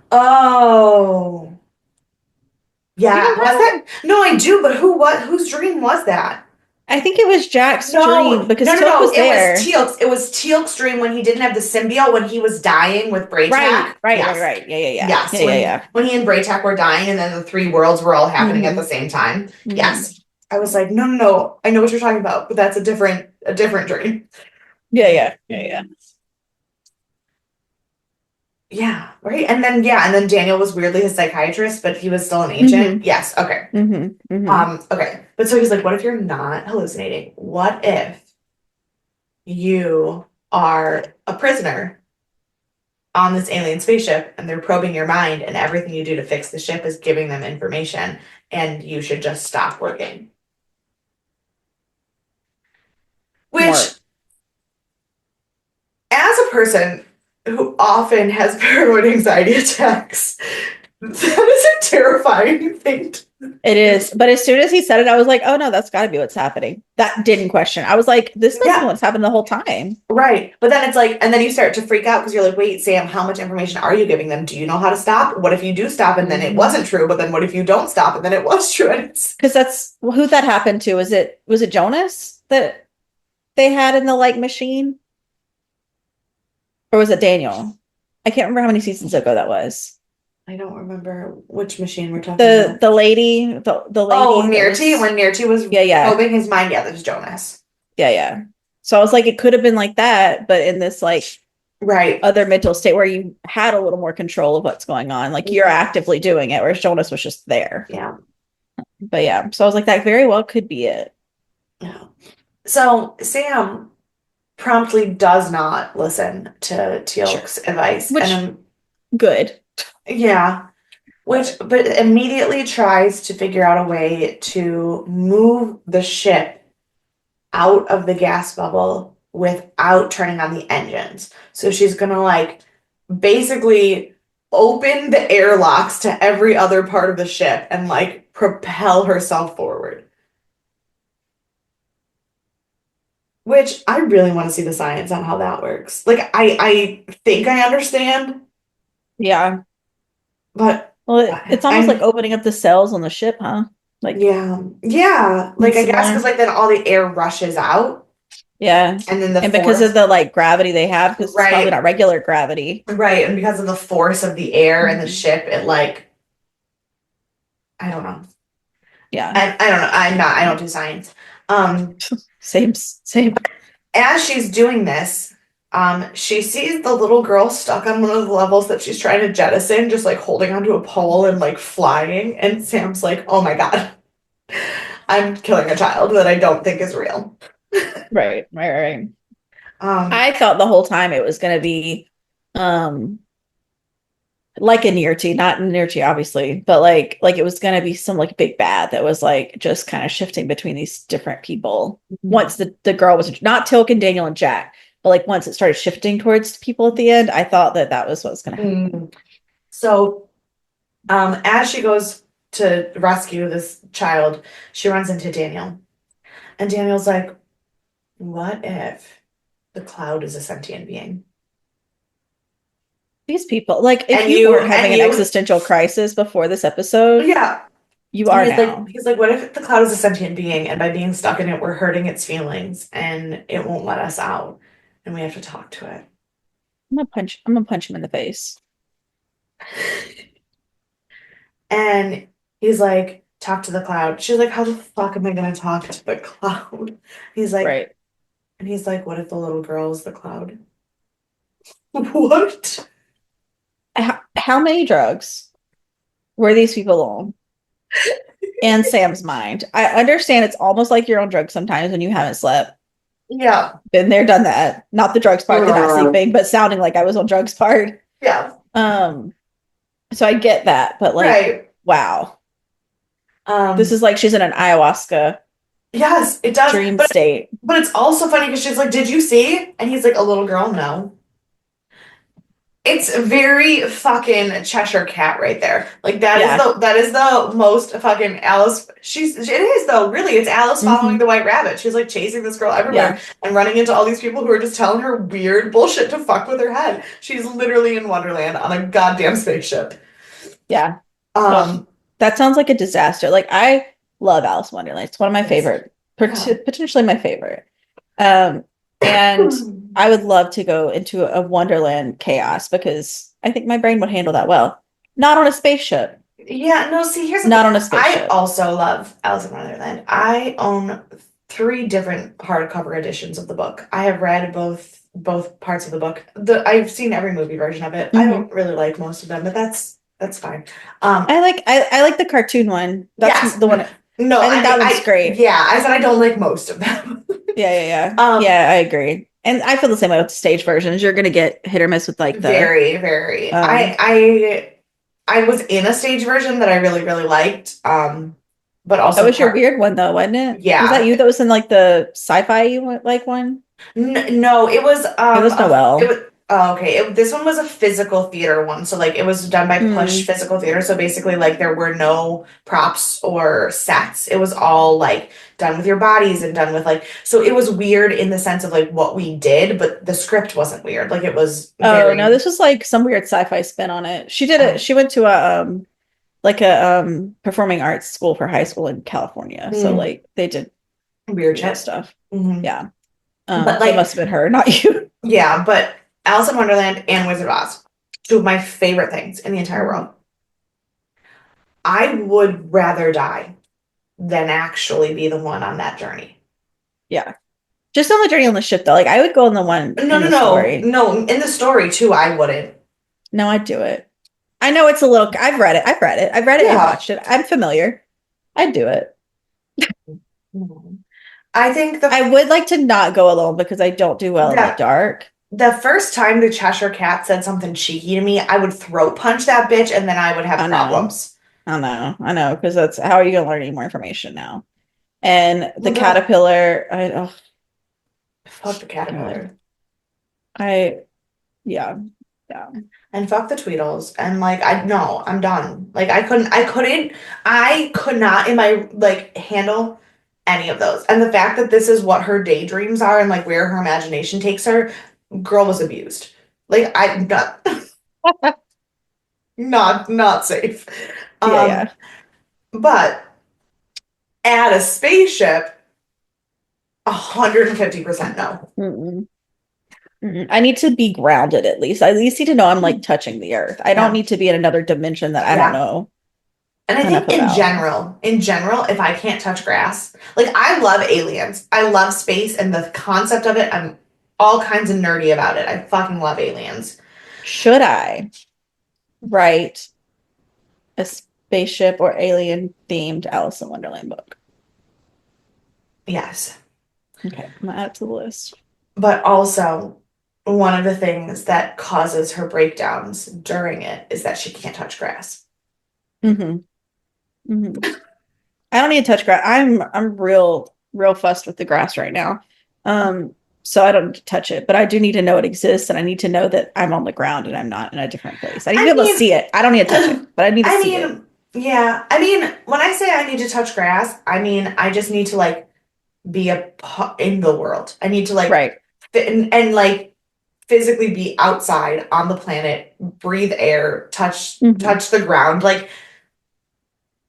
A: Oh. Yeah. Was that? No, I do, but whose dream was that?
B: I think it was Jack's dream because Teal'c was there.
A: It was Teal'c's dream when he didn't have the symbiote, when he was dying with Braytac.
B: Right.
A: Yeah. Yes. When he and Braytac were dying, and then the three worlds were all happening at the same time. Yes. I was like, no. I know what you're talking about, but that's a different dream.
B: Yeah.
A: Yeah, right. And then Daniel was weirdly his psychiatrist, but he was still an agent. Yes. Okay. Okay. But so he's like, what if you're not hallucinating? What if you are a prisoner on this alien spaceship and they're probing your mind, and everything you do to fix the ship is giving them information, and you should just stop working? Which, as a person who often has paranoid anxiety attacks. That is a terrifying thing.
B: It is. But as soon as he said it, I was like, oh no, that's got to be what's happening. That didn't question. I was like, this must be
A: Yeah,
B: what's happened the whole time.
A: right. But then it's like, and then you start to freak out because you're like, wait, Sam, how much information are you giving them? Do you know how to stop? What if you do stop and then it wasn't true? But then what if you don't stop and then it was true? And it's
B: Because that's who that happened to. Was it Jonas that they had in the like machine? Or was it Daniel? I can't remember how many seasons ago that was.
A: I don't remember which machine we're talking
B: The
A: about.
B: the lady, the lady.
A: Oh,
B: that
A: Nirti,
B: was-
A: when Nirti was
B: Yeah.
A: probing his mind, yeah, that was Jonas.
B: Yeah. So I was like, it could have been like that, but in this like
A: Right.
B: other mental state where you had a little more control of what's going on. Like you're actively doing it, whereas Jonas was just there.
A: Yeah.
B: But yeah, so I was like, that very well could be it.
A: Yeah. So Sam promptly does not listen to Teal'c's advice.
B: Which-
A: and
B: Good.
A: yeah. But immediately tries to figure out a way to move the ship out of the gas bubble without turning on the engines. So she's gonna like basically open the airlocks to every other part of the ship and like propel herself forward. Which I really want to see the science on how that works. Like I think I understand,
B: Yeah.
A: but
B: Well, it's almost
A: I'm-
B: like opening up the cells on the ship, huh? Like
A: yeah. Like I guess because like then all the air rushes out
B: yeah.
A: and then the
B: And because
A: force,
B: of the like gravity they have, because it's probably
A: Right.
B: not regular gravity.
A: right, and because of the force of the air and the
B: Mhm.
A: ship, it like I don't know.
B: Yeah.
A: I don't know. I don't do science.
B: Same.
A: As she's doing this, she sees the little girl stuck on one of the levels that she's trying to jettison, just like holding onto a pole and like flying. And Sam's like, oh my God, I'm killing a child that I don't think is real.
B: Right.
A: Um,
B: I thought the whole time it was gonna be like a Nirti, not Nirti, obviously, but like it was gonna be some like big bad that was like just kind of shifting between these different people. Once the girl was not Tilk and Daniel and Jack, but like once it started shifting towards people at the end, I thought that was what was gonna happen.
A: So, as she goes to rescue this child, she runs into Daniel. And Daniel's like, what if the cloud is a sentient being?
B: These people, like if
A: And
B: you weren't having an
A: you-
B: existential crisis before this episode,
A: Yeah.
B: you are
A: he's
B: now.
A: he's like, what if the cloud is a sentient being and by being stuck in it, we're hurting its feelings and it won't let us out and we have to talk to it.
B: I'm gonna punch him in the face.
A: And he's like, talk to the cloud. She's like, how the fuck am I gonna talk to the cloud? He's like,
B: Right.
A: and he's like, what if the little girl is the cloud? What?
B: How many drugs were these people on? And Sam's mind. I understand it's almost like you're on drugs sometimes when you haven't slept.
A: Yeah.
B: Been there, done that. Not the drugs part, the not sleeping, but sounding like I was on drugs part.
A: Yeah.
B: So I get that, but like,
A: Right.
B: wow.
A: Um,
B: This is like she's in an ayahuasca
A: yes, it does.
B: dream
A: But
B: state.
A: it's also funny because she's like, did you see? And he's like, a little girl, no. It's very fucking Cheshire Cat right there. Like that is the most fucking Alice. It is though, really. It's Alice following the White Rabbit. She's like chasing this girl everywhere and running into all these people who are just telling her weird bullshit to fuck with her head. She's literally in Wonderland on a goddamn spaceship.
B: Yeah. That sounds like a disaster. Like I love Alice in Wonderland. It's one of my favorite, potentially my favorite. And I would love to go into a Wonderland chaos because I think my brain would handle that well. Not on a spaceship.
A: Yeah, no, see, here's the
B: Not
A: thing.
B: on a spaceship.
A: I also love Alice in Wonderland. I own 3 different hardcover editions of the book. I have read both parts of the book. I've seen every movie version of it. I don't really like most of them, but that's fine.
B: I like the cartoon one. That's the one.
A: No,
B: I think that one's great.
A: Yeah, I said I don't like most of them.
B: Yeah. Yeah, I agree. And I feel the same way with the stage versions. You're gonna get hit or miss with like the
A: very. I was in a stage version that I really, really liked. But also
B: that was your weird one though, wasn't it?
A: Yeah.
B: Was that you that was in like the sci-fi like one?
A: No, it was
B: It was Noelle.
A: Oh, okay. This one was a physical theater one. So like it was done by Push Physical Theater. So basically like there were no props or sets. It was all like done with your bodies and done with like so it was weird in the sense of like what we did, but the script wasn't weird. Like it was
B: Oh no,
A: very
B: this was like some weird sci-fi spin on it. She did it. She went to a like a performing arts school for high school in California. So like they did
A: weird
B: weird
A: shit.
B: stuff.
A: Mhm.
B: Yeah.
A: But
B: So it
A: like
B: must have been her, not you.
A: yeah, but Alice in Wonderland and Wizard of Oz, two of my favorite things in the entire
B: Mhm.
A: world. I would rather die than actually be the one on that journey.
B: Yeah. Just on the journey on the ship though. Like I would go on the one
A: No,
B: in
A: no,
B: the
A: no,
B: story.
A: no. In the story too, I wouldn't.
B: No, I'd do it. I know it's a little I've read it. I've read it. I've read it and
A: Yeah.
B: watched it. I'm familiar. I'd do it.
A: I think
B: I would like to not go alone because I don't do well in the
A: that
B: dark.
A: the first time the Cheshire Cat said something cheeky to me, I would throat punch that bitch and then I would have
B: I know.
A: problems.
B: I know, because that's how are you gonna learn any more information now? And the
A: Well, no.
B: caterpillar,
A: Fuck the caterpillar.
B: I yeah, yeah.
A: And fuck the Tweedles. And like I no, I'm done. Like I could not in my like handle any of those. And the fact that this is what her daydreams are and like where her imagination takes her, girl was abused. Like I'm not not safe.
B: Yeah,
A: Um,
B: yeah.
A: but at a spaceship, 150% no.
B: Mm-mm. Mm-mm. I need to be grounded at least. I at least need to know I'm like touching the earth. I don't
A: Yeah.
B: need to be in another dimension that I don't
A: Yeah.
B: know
A: And I
B: enough
A: think
B: about.
A: in general, if I can't touch grass, like I love aliens. I love space and the concept of it. I'm all kinds of nerdy about it. I fucking love aliens.
B: Should I write a spaceship or alien themed Alice in Wonderland book?
A: Yes.
B: Okay, I'm gonna add it to the list.
A: But also, one of the things that causes her breakdowns during it is that she can't touch grass.
B: Mm-hmm. Mm-hmm. I don't need to touch grass. I'm real fussed with the grass right now. So I don't need to touch it, but I do need to know it exists, and I need to know that I'm on the ground and I'm not in a different place. I need to
A: I
B: be able to
A: mean,
B: see it. I don't need to touch it, but I need to
A: I
B: see it.
A: mean, yeah. I mean, when I say I need to touch grass, I mean I just need to like be in the world. I need to like
B: Right.
A: fit and like physically be outside on the planet, breathe air,
B: Mhm.
A: touch the ground. Like,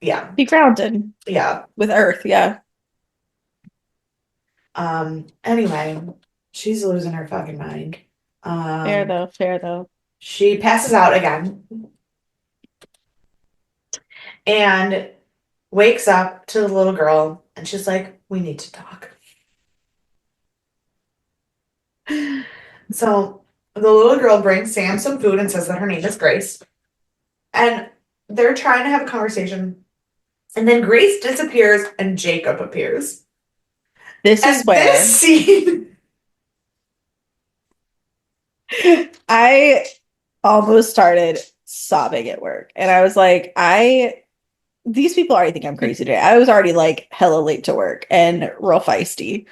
A: yeah,
B: Be grounded
A: yeah.
B: with earth. Yeah.
A: Anyway, she's losing her fucking mind.
B: Fair
A: Um,
B: though. Fair though.
A: she passes out again and wakes up to the little girl, and she's like, "We need to talk." So the little girl brings Sam some food and says that her name is Grace. And they're trying to have a conversation. And then Grace disappears and Jacob appears.
B: This is
A: And this
B: where
A: scene,
B: I almost started sobbing at work, and I was like, these people already think I'm crazy today. I was already like hella late to work and real feisty.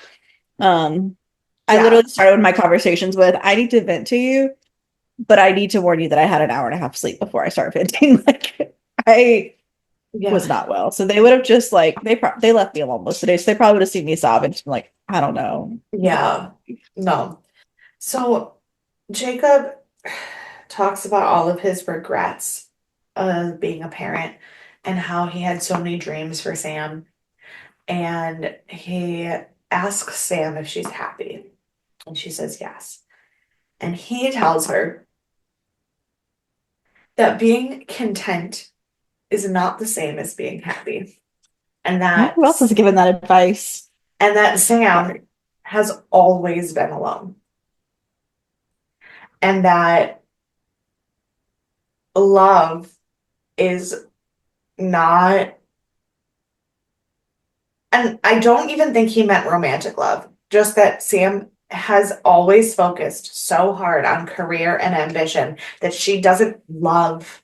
B: I
A: yeah,
B: literally started my conversations with, I need to vent to you, but I need to warn you that I had an hour and a half sleep before I start venting. Like I was
A: yeah,
B: not well. So they would have just like they left me alone most of the day. So they probably would have seen me sob and just been like, I don't know.
A: yeah, no. So Jacob talks about all of his regrets of being a parent and how he had so many dreams for Sam. And he asks Sam if she's happy. And she says yes. And he tells her that being content is not the same as being happy. And
B: Who else has given that advice?
A: Sam
B: Sorry.
A: has always been alone. And that love is not, and I don't even think he meant romantic love, just that Sam has always focused so hard on career and ambition that she doesn't love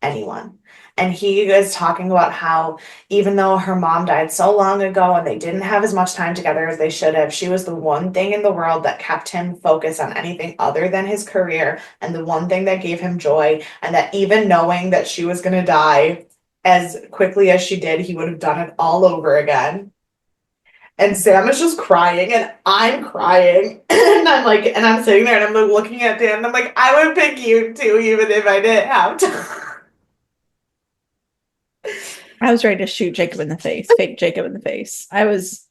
A: anyone. And he is talking about how even though her mom died so long ago and they didn't have as much time together as they should have, she was the one thing in the world that kept him focused on anything other than his career and the one thing that gave him joy. And that even knowing that she was going to die as quickly as she did, he would have done it all over again. And Sam is just crying and I'm crying. And I'm like, and I'm sitting there and I'm like looking at Dan and I'm like, I would pick you too, even if I didn't have to.
B: I was ready to shoot Jacob in the face, fake Jacob in the face. I was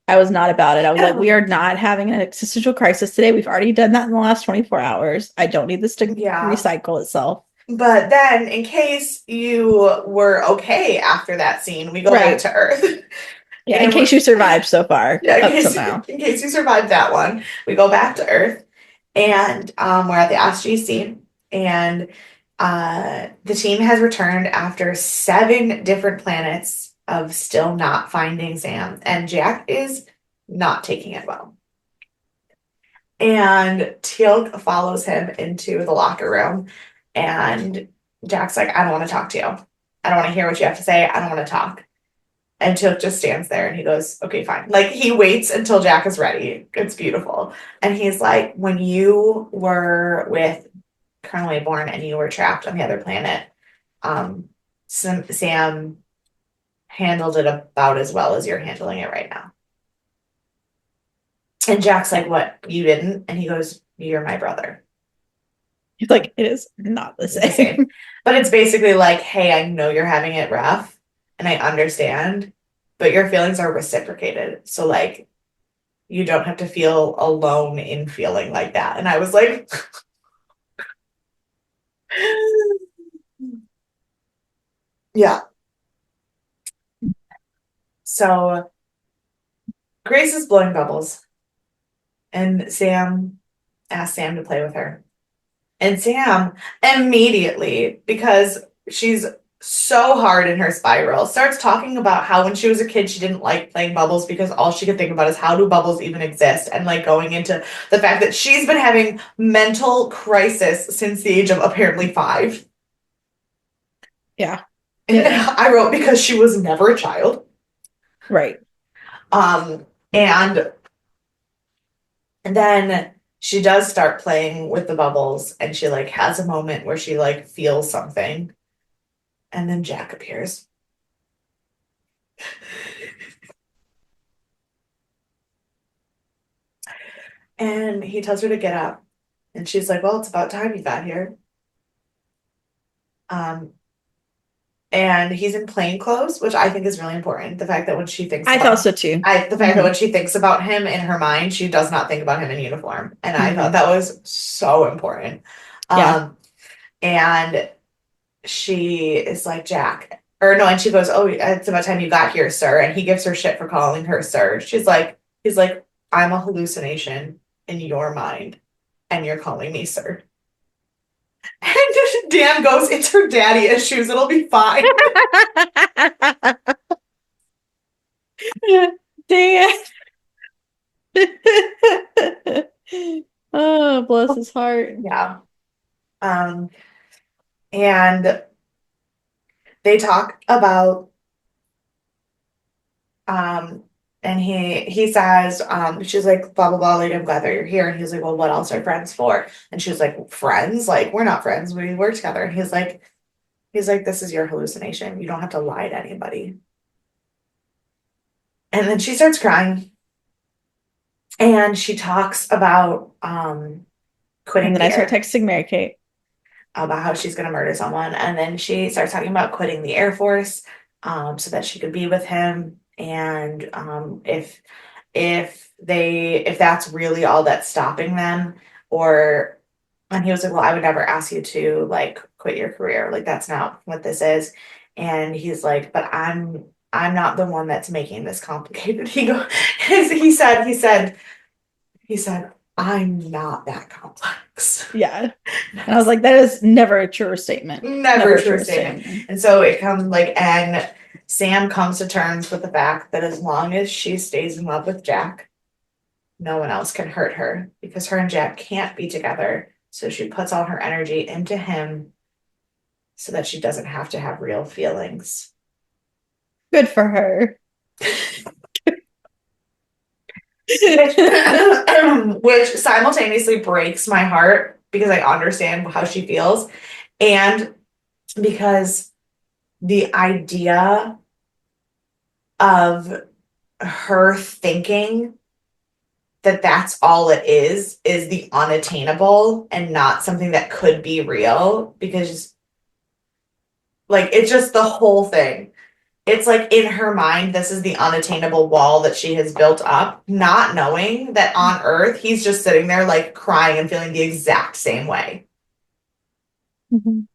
B: not about it. I was like, we are not having an existential crisis today. We've already done that in the last 24 hours. I don't need this to recycle itself.
A: But then, in case you were okay after that scene, we go back to Earth.
B: Yeah, in case you survived so far.
A: Yeah, in case you survived that one, we go back to Earth, and we're at the SG scene, and the team has returned after 7 different planets of still not finding Sam, and Jack is not taking it well. And Teal'c follows him into the locker room, and Jack's like, I don't want to talk to you. I don't want to hear what you have to say. I don't want to talk. And Teal'c just stands there and he goes, okay, fine. Like, he waits until Jack is ready. It's beautiful. And he's like, when you were with Colonel Mayborn and you were trapped on the other planet, Sam handled it about as well as you're handling it right now. And Jack's like, what? You didn't? And he goes, you're my brother.
B: He's like, it is not the same.
A: But it's basically like, hey, I know you're having it rough and I understand, but your feelings are reciprocated. So, like, you don't have to feel alone in feeling like that. And I was like, yeah. So Grace is blowing bubbles, and Sam asked Sam to play with her. And Sam immediately, because she's so hard in her spiral, starts talking about how when she was a kid, she didn't like playing bubbles because all she could think about is how do bubbles even exist? And like going into the fact that she's been having mental crisis since the age of apparently 5.
B: Yeah.
A: And I wrote because she was never a child.
B: Right.
A: And then she does start playing with the bubbles and she like has a moment where she like feels something. And then Jack appears. And he tells her to get up. And she's like, well, it's about time you got here. And he's in plain clothes, which I think is really important. The fact that when she thinks
B: I thought so too.
A: The fact that when she thinks about him in her mind, she does not think about him in uniform. And I thought that was so important. And she is like, Jack, or no, and she goes, oh, it's about time you got here, sir. And he gives her shit for calling her sir. He's like, I'm a hallucination in your mind, and you're calling me sir. And Dan goes, it's her daddy issues. It'll be fine.
B: Dan. Oh, bless his heart.
A: Yeah. And they talk about and he says, she's like, blah blah blah, like, I'm glad that you're here. And he's like, well, what else are friends for? And she's like, friends? Like, we're not friends, we work together. And he's like, this is your hallucination. You don't have to lie to anybody. And then she starts crying. And she talks about quitting.
B: And then I start texting Mary Kate
A: about how she's going to murder someone. And then she starts talking about quitting the Air Force so that she could be with him. And if that's really all that's stopping them, and he was like, well, I would never ask you to like quit your career. Like, that's not what this is. And he's like, but I'm not the one that's making this complicated. He said, I'm not that complex.
B: Yeah. And I was like, that is never a true statement.
A: Never a true statement. And so it comes like, and Sam comes to terms with the fact that as long as she stays in love with Jack, no one else can hurt her because her and Jack can't be together. So she puts all her energy into him so that she doesn't have to have real feelings.
B: Good for her.
A: Which simultaneously breaks my heart because I understand how she feels, and because the idea of her thinking that that's all it is the unattainable and not something that could be real, because like it's just the whole thing. It's like in her mind, this is the unattainable wall that she has built up, not knowing that on Earth, he's just sitting there like crying and feeling the exact same way.
B: Mhm.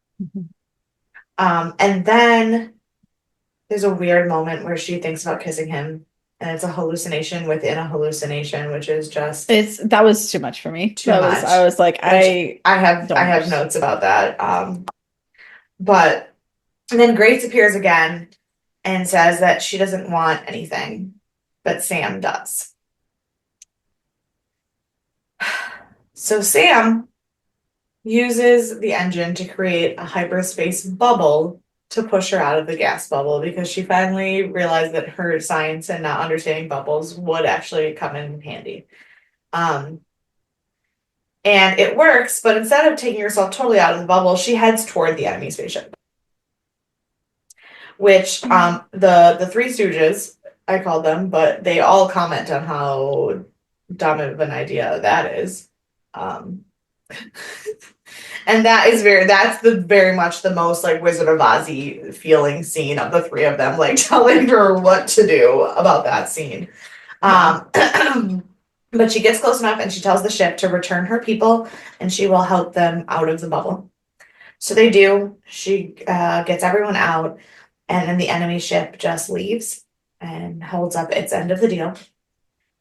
A: And then there's a weird moment where she thinks about kissing him, and it's a hallucination within a hallucination, which is just
B: That was too much for me.
A: too
B: I
A: much.
B: was like, I
A: I have
B: don't.
A: notes about that. But and then Grace appears again and says that she doesn't want anything, but Sam does. So Sam uses the engine to create a hyperspace bubble to push her out of the gas bubble, because she finally realized that her science and not understanding bubbles would actually come in handy. And it works, but instead of taking herself totally out of the bubble, she heads toward the enemy spaceship. Which the Three Stooges, I called them, but they all comment on how dumb of an idea that is. And that's the very much the most like Wizard of Ozzy feeling scene of the three of them, like telling her what to do about that scene. But she gets close enough and she tells the ship to return her people and she will help them out of the bubble. So they do. She gets everyone out, and then the enemy ship just leaves and holds up its end of the deal.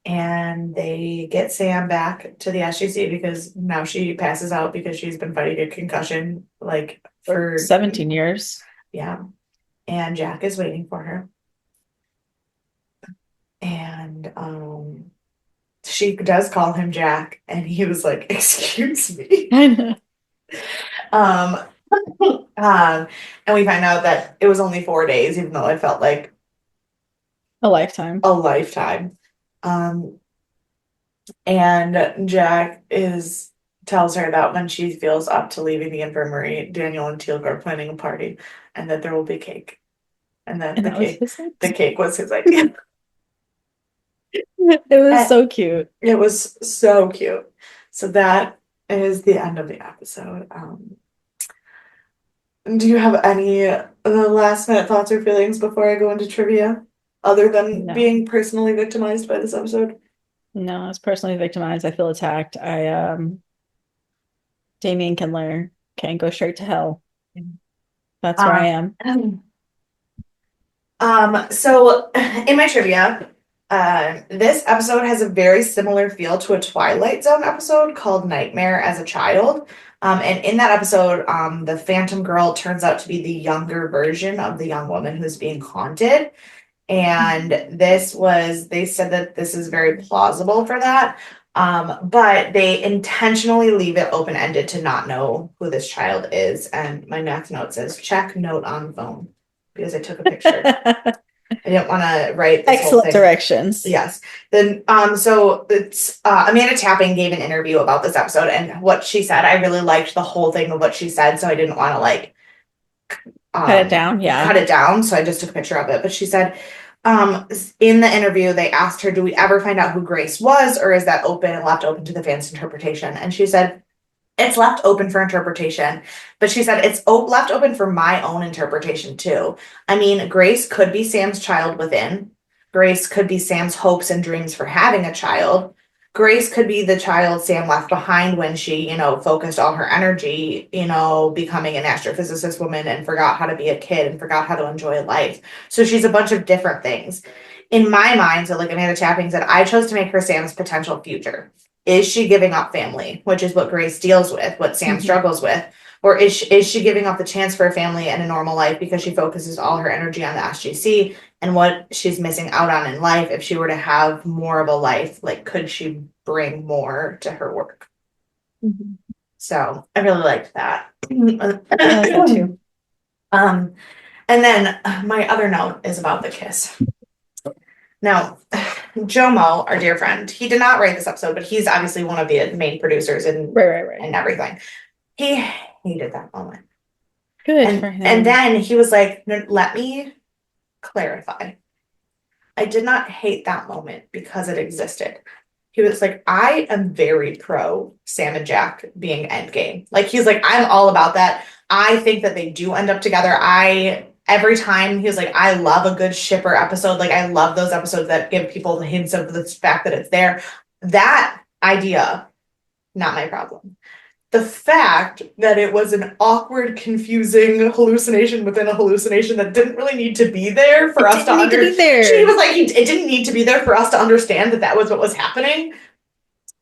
A: And they get Sam back to the SGC because now she passes out because she's been fighting a concussion like for
B: 17 years.
A: Yeah. And Jack is waiting for her. And she does call him Jack, and he was like, "Excuse me."
B: I know.
A: Um, and we find out that it was only 4 days, even though it felt like
B: A lifetime.
A: a lifetime. And Jack tells her that when she feels up to leaving the infirmary, Daniel and Teal'c are planning a party, and that there will be cake. And then the cake was his idea.
B: It was so cute.
A: It was so cute. So that is the end of the episode. Do you have any last minute thoughts or feelings before I go into trivia, other than
B: No.
A: being personally victimized by this episode?
B: No, I was personally victimized. I feel attacked. Damien Kindler can go straight to hell. That's where I am.
A: So in my trivia, this episode has a very similar feel to a Twilight Zone episode called Nightmare as a Child. And in that episode, the Phantom Girl turns out to be the younger version of the young woman who's being haunted. And they said that this is very plausible for that. But they intentionally leave it open-ended to not know who this child is. And my next note says, check note on phone, because I took a picture. I didn't want to write this whole
B: Excellent
A: thing.
B: directions.
A: Yes. Then so it's Amanda Tapping gave an interview about this episode, and what she said, I really liked the whole thing of what she said, so I didn't want to like
B: cut it down. Yeah.
A: Cut it down. So I just took a picture of it. But she said, in the interview, they asked her, do we ever find out who Grace was, or is that open and left open to the fans' interpretation? And she said, it's left open for interpretation, but she said it's left open for my own interpretation too. I mean, Grace could be Sam's child within. Grace could be Sam's hopes and dreams for having a child. Grace could be the child Sam left behind when she, focused all her energy, becoming an astrophysicist woman and forgot how to be a kid and forgot how to enjoy life. So she's a bunch of different things. In my mind, so like Amanda Tapping said, I chose to make her Sam's potential future. Is she giving up family, which is what Grace deals with, what Sam struggles with? Or is she giving up the chance for a family and a normal life because she focuses all her energy on the SGC and what she's missing out on in life? If she were to have more of a life, like, could she bring more to her work? So I really liked that.
B: I like that too.
A: And then my other note is about the kiss. Now, Jomo, our dear friend, he did not write this episode, but he's obviously one of the main producers and
B: Right.
A: everything. He hated that moment.
B: Good for him.
A: And then he was like, "No, let me clarify. I did not hate that moment because it existed." He was like, "I am very pro Sam and Jack being endgame." Like, he's like, "I'm all about that. I think that they do end up together. Every time he was like, I love a good shipper episode. Like, I love those episodes that give people the hints of the fact that it's there." That idea, not my problem. The fact that it was an awkward, confusing hallucination within a hallucination that didn't really need to be there for us to understand. She was like, it didn't need to be there for us to understand that was what was happening.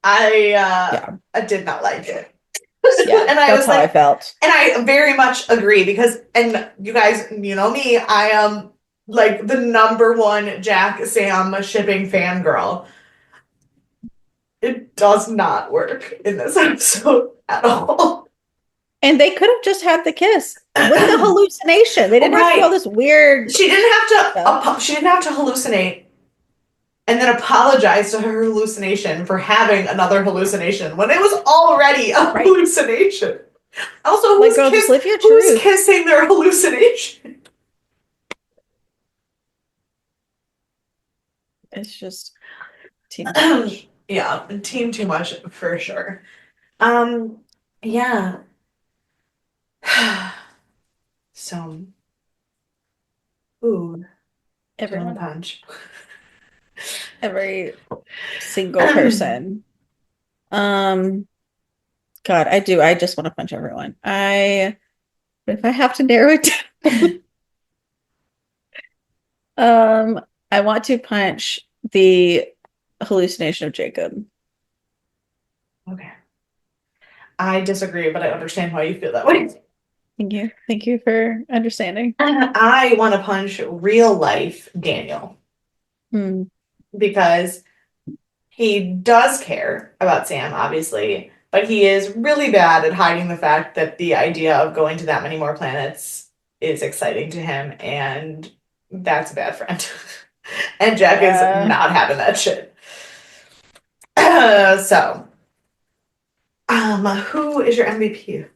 A: I did not like it.
B: Yeah, and that's how I felt.
A: And I very much agree because, and you guys, you know me, I am like the #1 Jack Sam shipping fangirl. It does not work in this episode at all.
B: And they could have just had the kiss with the hallucination. They didn't have to do all this weird.
A: She didn't have to hallucinate and then apologize to her hallucination for having another hallucination when it was already a hallucination. Also, who's kissing their hallucination?
B: It's just team too much.
A: Yeah, team too much for sure. Yeah. So,
B: everyone
A: punch.
B: Every single person. God, I do. I just want to punch everyone. If I have to narrow it down, I want to punch the hallucination of Jacob.
A: Okay. I disagree, but I understand why you feel that way.
B: Thank you. Thank you for understanding.
A: I want to punch real life Daniel. Because he does care about Sam, obviously, but he is really bad at hiding the fact that the idea of going to that many more planets is exciting to him, and that's a bad friend. And Jack is not having that shit. So, who is your MVP?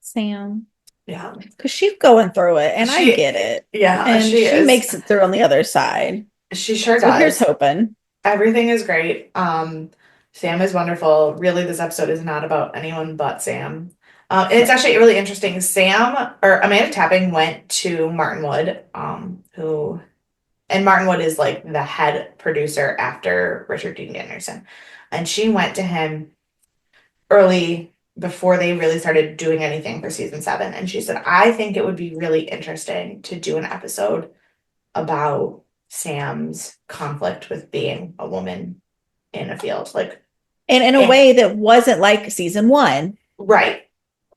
B: Sam.
A: Yeah.
B: Because she's going through it, and I get it.
A: Yeah,
B: and she makes it through on the other side.
A: She sure does.
B: So here's hoping.
A: Everything is great. Sam is wonderful. Really, this episode is not about anyone but Sam. It's actually really interesting. Amanda Tapping went to Martinwood, and Martinwood is like the head producer after Richard Dean Anderson. And she went to him early before they really started doing anything for season 7. And she said, I think it would be really interesting to do an episode about Sam's conflict with being a woman in a field.
B: And in a way that wasn't like season 1.
A: Right.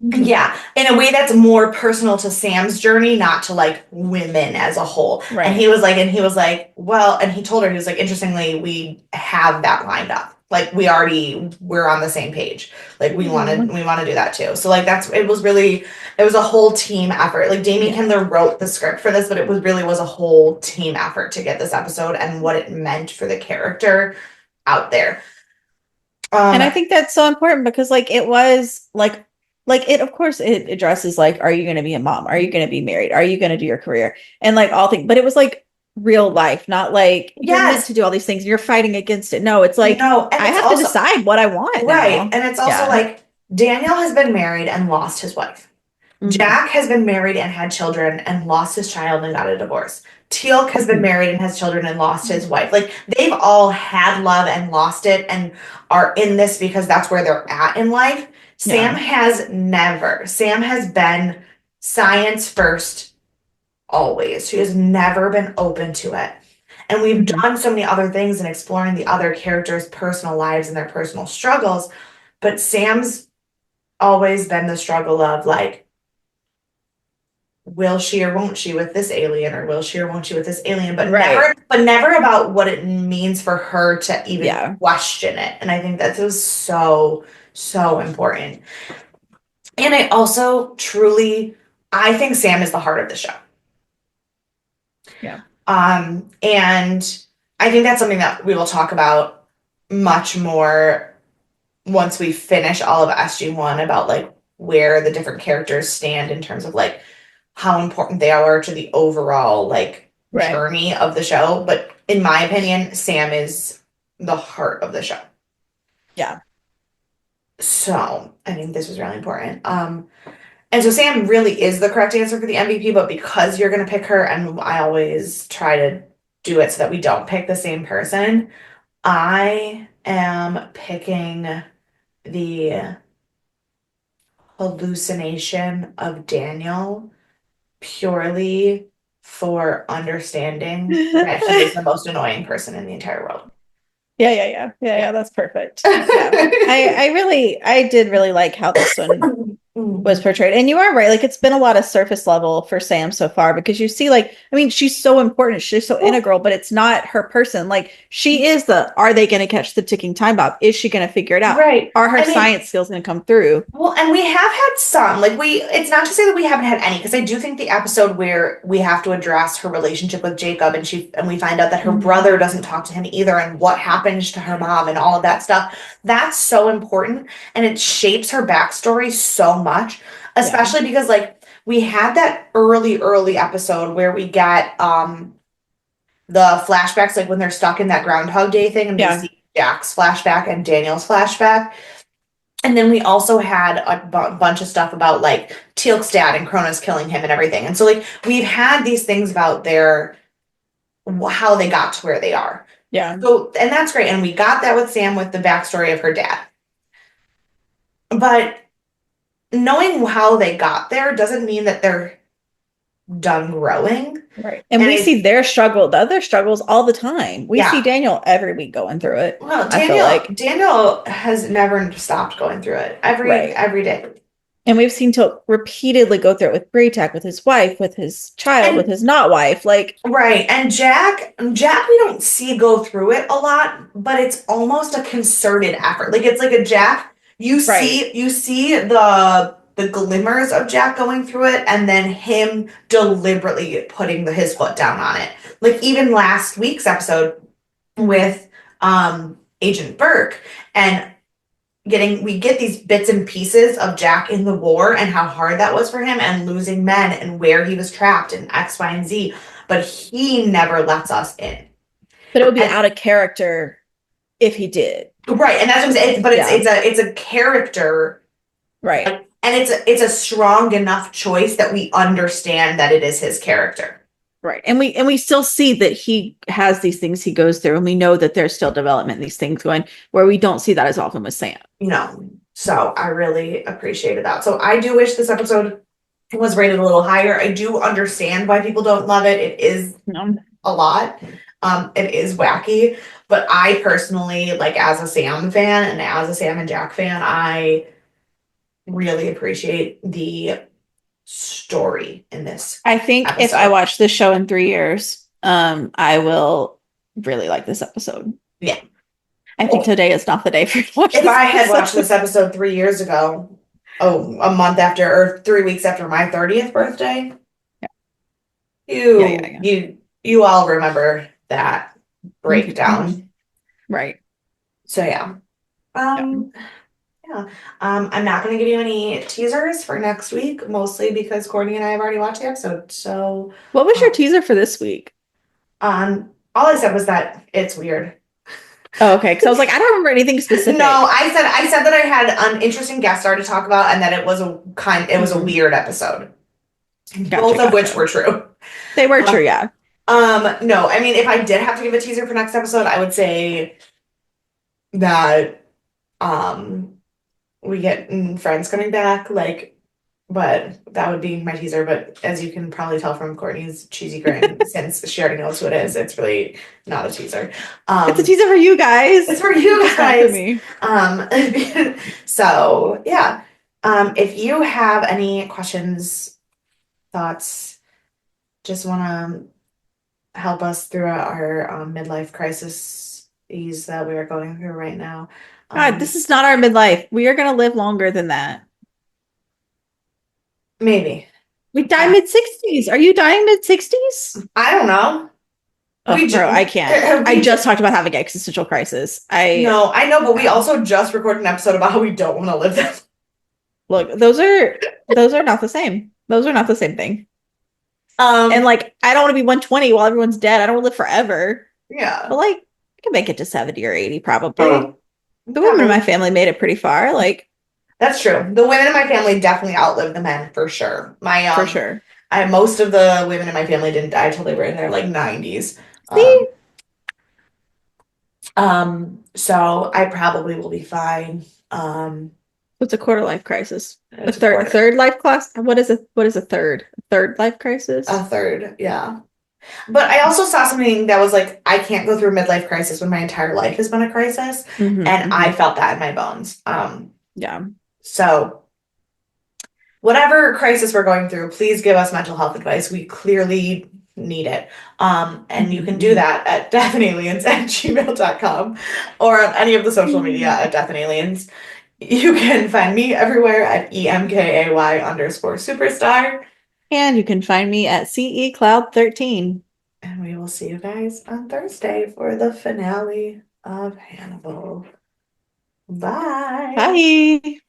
A: Yeah, in a way that's more personal to Sam's journey, not to like women as a whole. Right. And he was like, well, and he told her, he was like, interestingly, we have that lined up. Like we're on the same page. Like we want to do that too. So like it was a whole team effort. Like Damien Kindler wrote the script for this, but it was a whole team effort to get this episode and what it meant for the character out there.
B: And I think that's so important because like it was like it, of course, it addresses like, are you going to be a mom? Are you going to be married? Are you going to do your career? And like all things, but it was like real life, not like you're meant to do all these things and you're fighting against it. No, it's like, I have to decide what I want.
A: Right.
B: Now.
A: And it's also like Daniel has been married and lost his wife. Mm-hmm. Jack has been married and had children and lost his child and got a divorce. Teal'c has been married and has children and lost his wife. Like they've all had love and lost it and are in this because that's where they're at in life. Sam has never. Sam has been science first always. She has never been open to it. And we've done so many other things in exploring the other characters' personal lives and their personal struggles. But Sam's always been the struggle of like, will she or won't she with this alien, or will she or won't she with this alien? But never about what it means for her to even question it. And I think that was so important. And I also truly I think Sam is the heart of the show.
B: Yeah.
A: And I think that's something that we will talk about much more once we finish all of SG-1 about like where the different characters stand in terms of like how important they are to the overall like
B: Right.
A: journey of the show. But in my opinion, Sam is the heart of the show.
B: Yeah.
A: So I think this was really important. And so Sam really is the correct answer for the MVP, but because you're gonna pick her, and I always try to do it so that we don't pick the same person, I am picking the hallucination of Daniel purely for understanding that he is the most annoying person in the entire world.
B: Yeah, that's perfect. Yeah. I did really like how this one was portrayed. And you are right. Like it's been a lot of surface level for Sam so far because you see, like, I mean, she's so important, she's so integral, but it's not her person. Like she is are they going to catch the ticking time bomb? Is she going to figure it out?
A: Right.
B: Are her
A: I mean,
B: science skills going to come through?
A: Well, and we have had some, like it's not to say that we haven't had any, because I do think the episode where we have to address her relationship with Jacob and we find out that her brother doesn't talk to him either and what happens to her mom and all of that stuff, that's so important and it shapes her backstory so much, especially because like we had that early episode where we get the flashbacks, like when they're stuck in that Groundhog Day thing and we see Jack's flashback and Daniel's flashback. And then we also had a bunch of stuff about like Teal'c's dad and Kronos killing him and everything. And so like we've had these things about how they got to where they are.
B: Yeah.
A: So, and that's great. And we got that with Sam with the backstory of her dad. But knowing how they got there doesn't mean that they're done growing.
B: Right. And we see their other struggles all the time. We see Daniel every week going through it.
A: Well,
B: I feel like
A: Daniel has never stopped going through it every day.
B: And we've seen Teal'c repeatedly go through it with Braytac, with his wife, with his child, with his not wife. Like
A: right. And Jack we don't see go through it a lot, but it's almost a concerted effort. Like it's like a Jack. You see the glimmers of Jack going through it and then him deliberately putting his foot down on it. Like even last week's episode with Agent Burke and we get these bits and pieces of Jack in the war and how hard that was for him and losing men and where he was trapped and X, Y, and Z, but he never lets us in.
B: But it would be out of character if he did.
A: Right, and that's what I'm saying. But it's a character.
B: Right.
A: And it's a strong enough choice that we understand that it is his character.
B: Right. And we still see that he has these things he goes through, and we know that there's still development in these things going where we don't see that as often with Sam.
A: No. So I really appreciated that. So I do wish this episode was rated a little higher. I do understand why people don't love it. It is a lot. It is wacky. But I personally, like as a Sam fan and as a Sam and Jack fan, I really appreciate the story in this.
B: I think episode. If I watch this show in 3 years, I will really like this episode.
A: Yeah.
B: I think today is not the day for you to watch
A: If I had watched this episode 3 years ago, a month after or 3 weeks after my 30th birthday, you all remember that breakdown.
B: Right.
A: So yeah. I'm not going to give you any teasers for next week, mostly because Courtney and I have already watched the episode. So,
B: what was your teaser for this week?
A: All I said was that it's weird.
B: Oh, okay. Because I was like, I don't remember anything specific.
A: No, I said that I had an interesting guest star to talk about, and that it was a weird episode. Both of which were true.
B: They were true, yeah.
A: No, I mean, if I did have to give a teaser for next episode, I would say that we get friends coming back, but that would be my teaser. But as you can probably tell from Courtney's cheesy grin, since she already knows who it is, it's really not a teaser.
B: It's a teaser for you guys.
A: It's for you guys.
B: For me.
A: So yeah. If you have any questions, thoughts, just want to help us through our midlife crises that we are going through right now.
B: God, this is not our midlife. We are going to live longer than that.
A: Maybe.
B: We die mid-60s. Are you dying mid-60s?
A: I don't know.
B: Oh, bro, I can't. I just talked about having existential crisis.
A: No, I know, but we also just recorded an episode about how we don't want to live that.
B: Look, those are not the same. Those are not the same thing. And like, I don't want to be 120 while everyone's dead. I don't want to live forever.
A: Yeah.
B: But like, I can make it to 70 or 80 probably. The women in my family made it pretty far. Like,
A: that's true. The women in my family definitely outlived the men for sure.
B: For sure.
A: Most of the women in my family didn't die till they were in their like 90s.
B: See?
A: So I probably will be fine.
B: It's a quarter life crisis. A
A: It's a
B: third
A: quarter.
B: third life class. What is a third? A third life crisis?
A: A third, yeah. But I also saw something that was like, I can't go through a midlife crisis when my entire life has been a crisis.
B: Mhm,
A: And
B: mhm.
A: I felt that in my bones.
B: Yeah.
A: So whatever crisis we're going through, please give us mental health advice. We clearly need it. And you can do that at deathandaliens@gmail.com or on any of the social media at deathandaliens. You can find me everywhere at EMKAY_superstar.
B: And you can find me at CE Cloud 13.
A: And we will see you guys on Thursday for the finale of Hannibal. Bye.
B: Bye.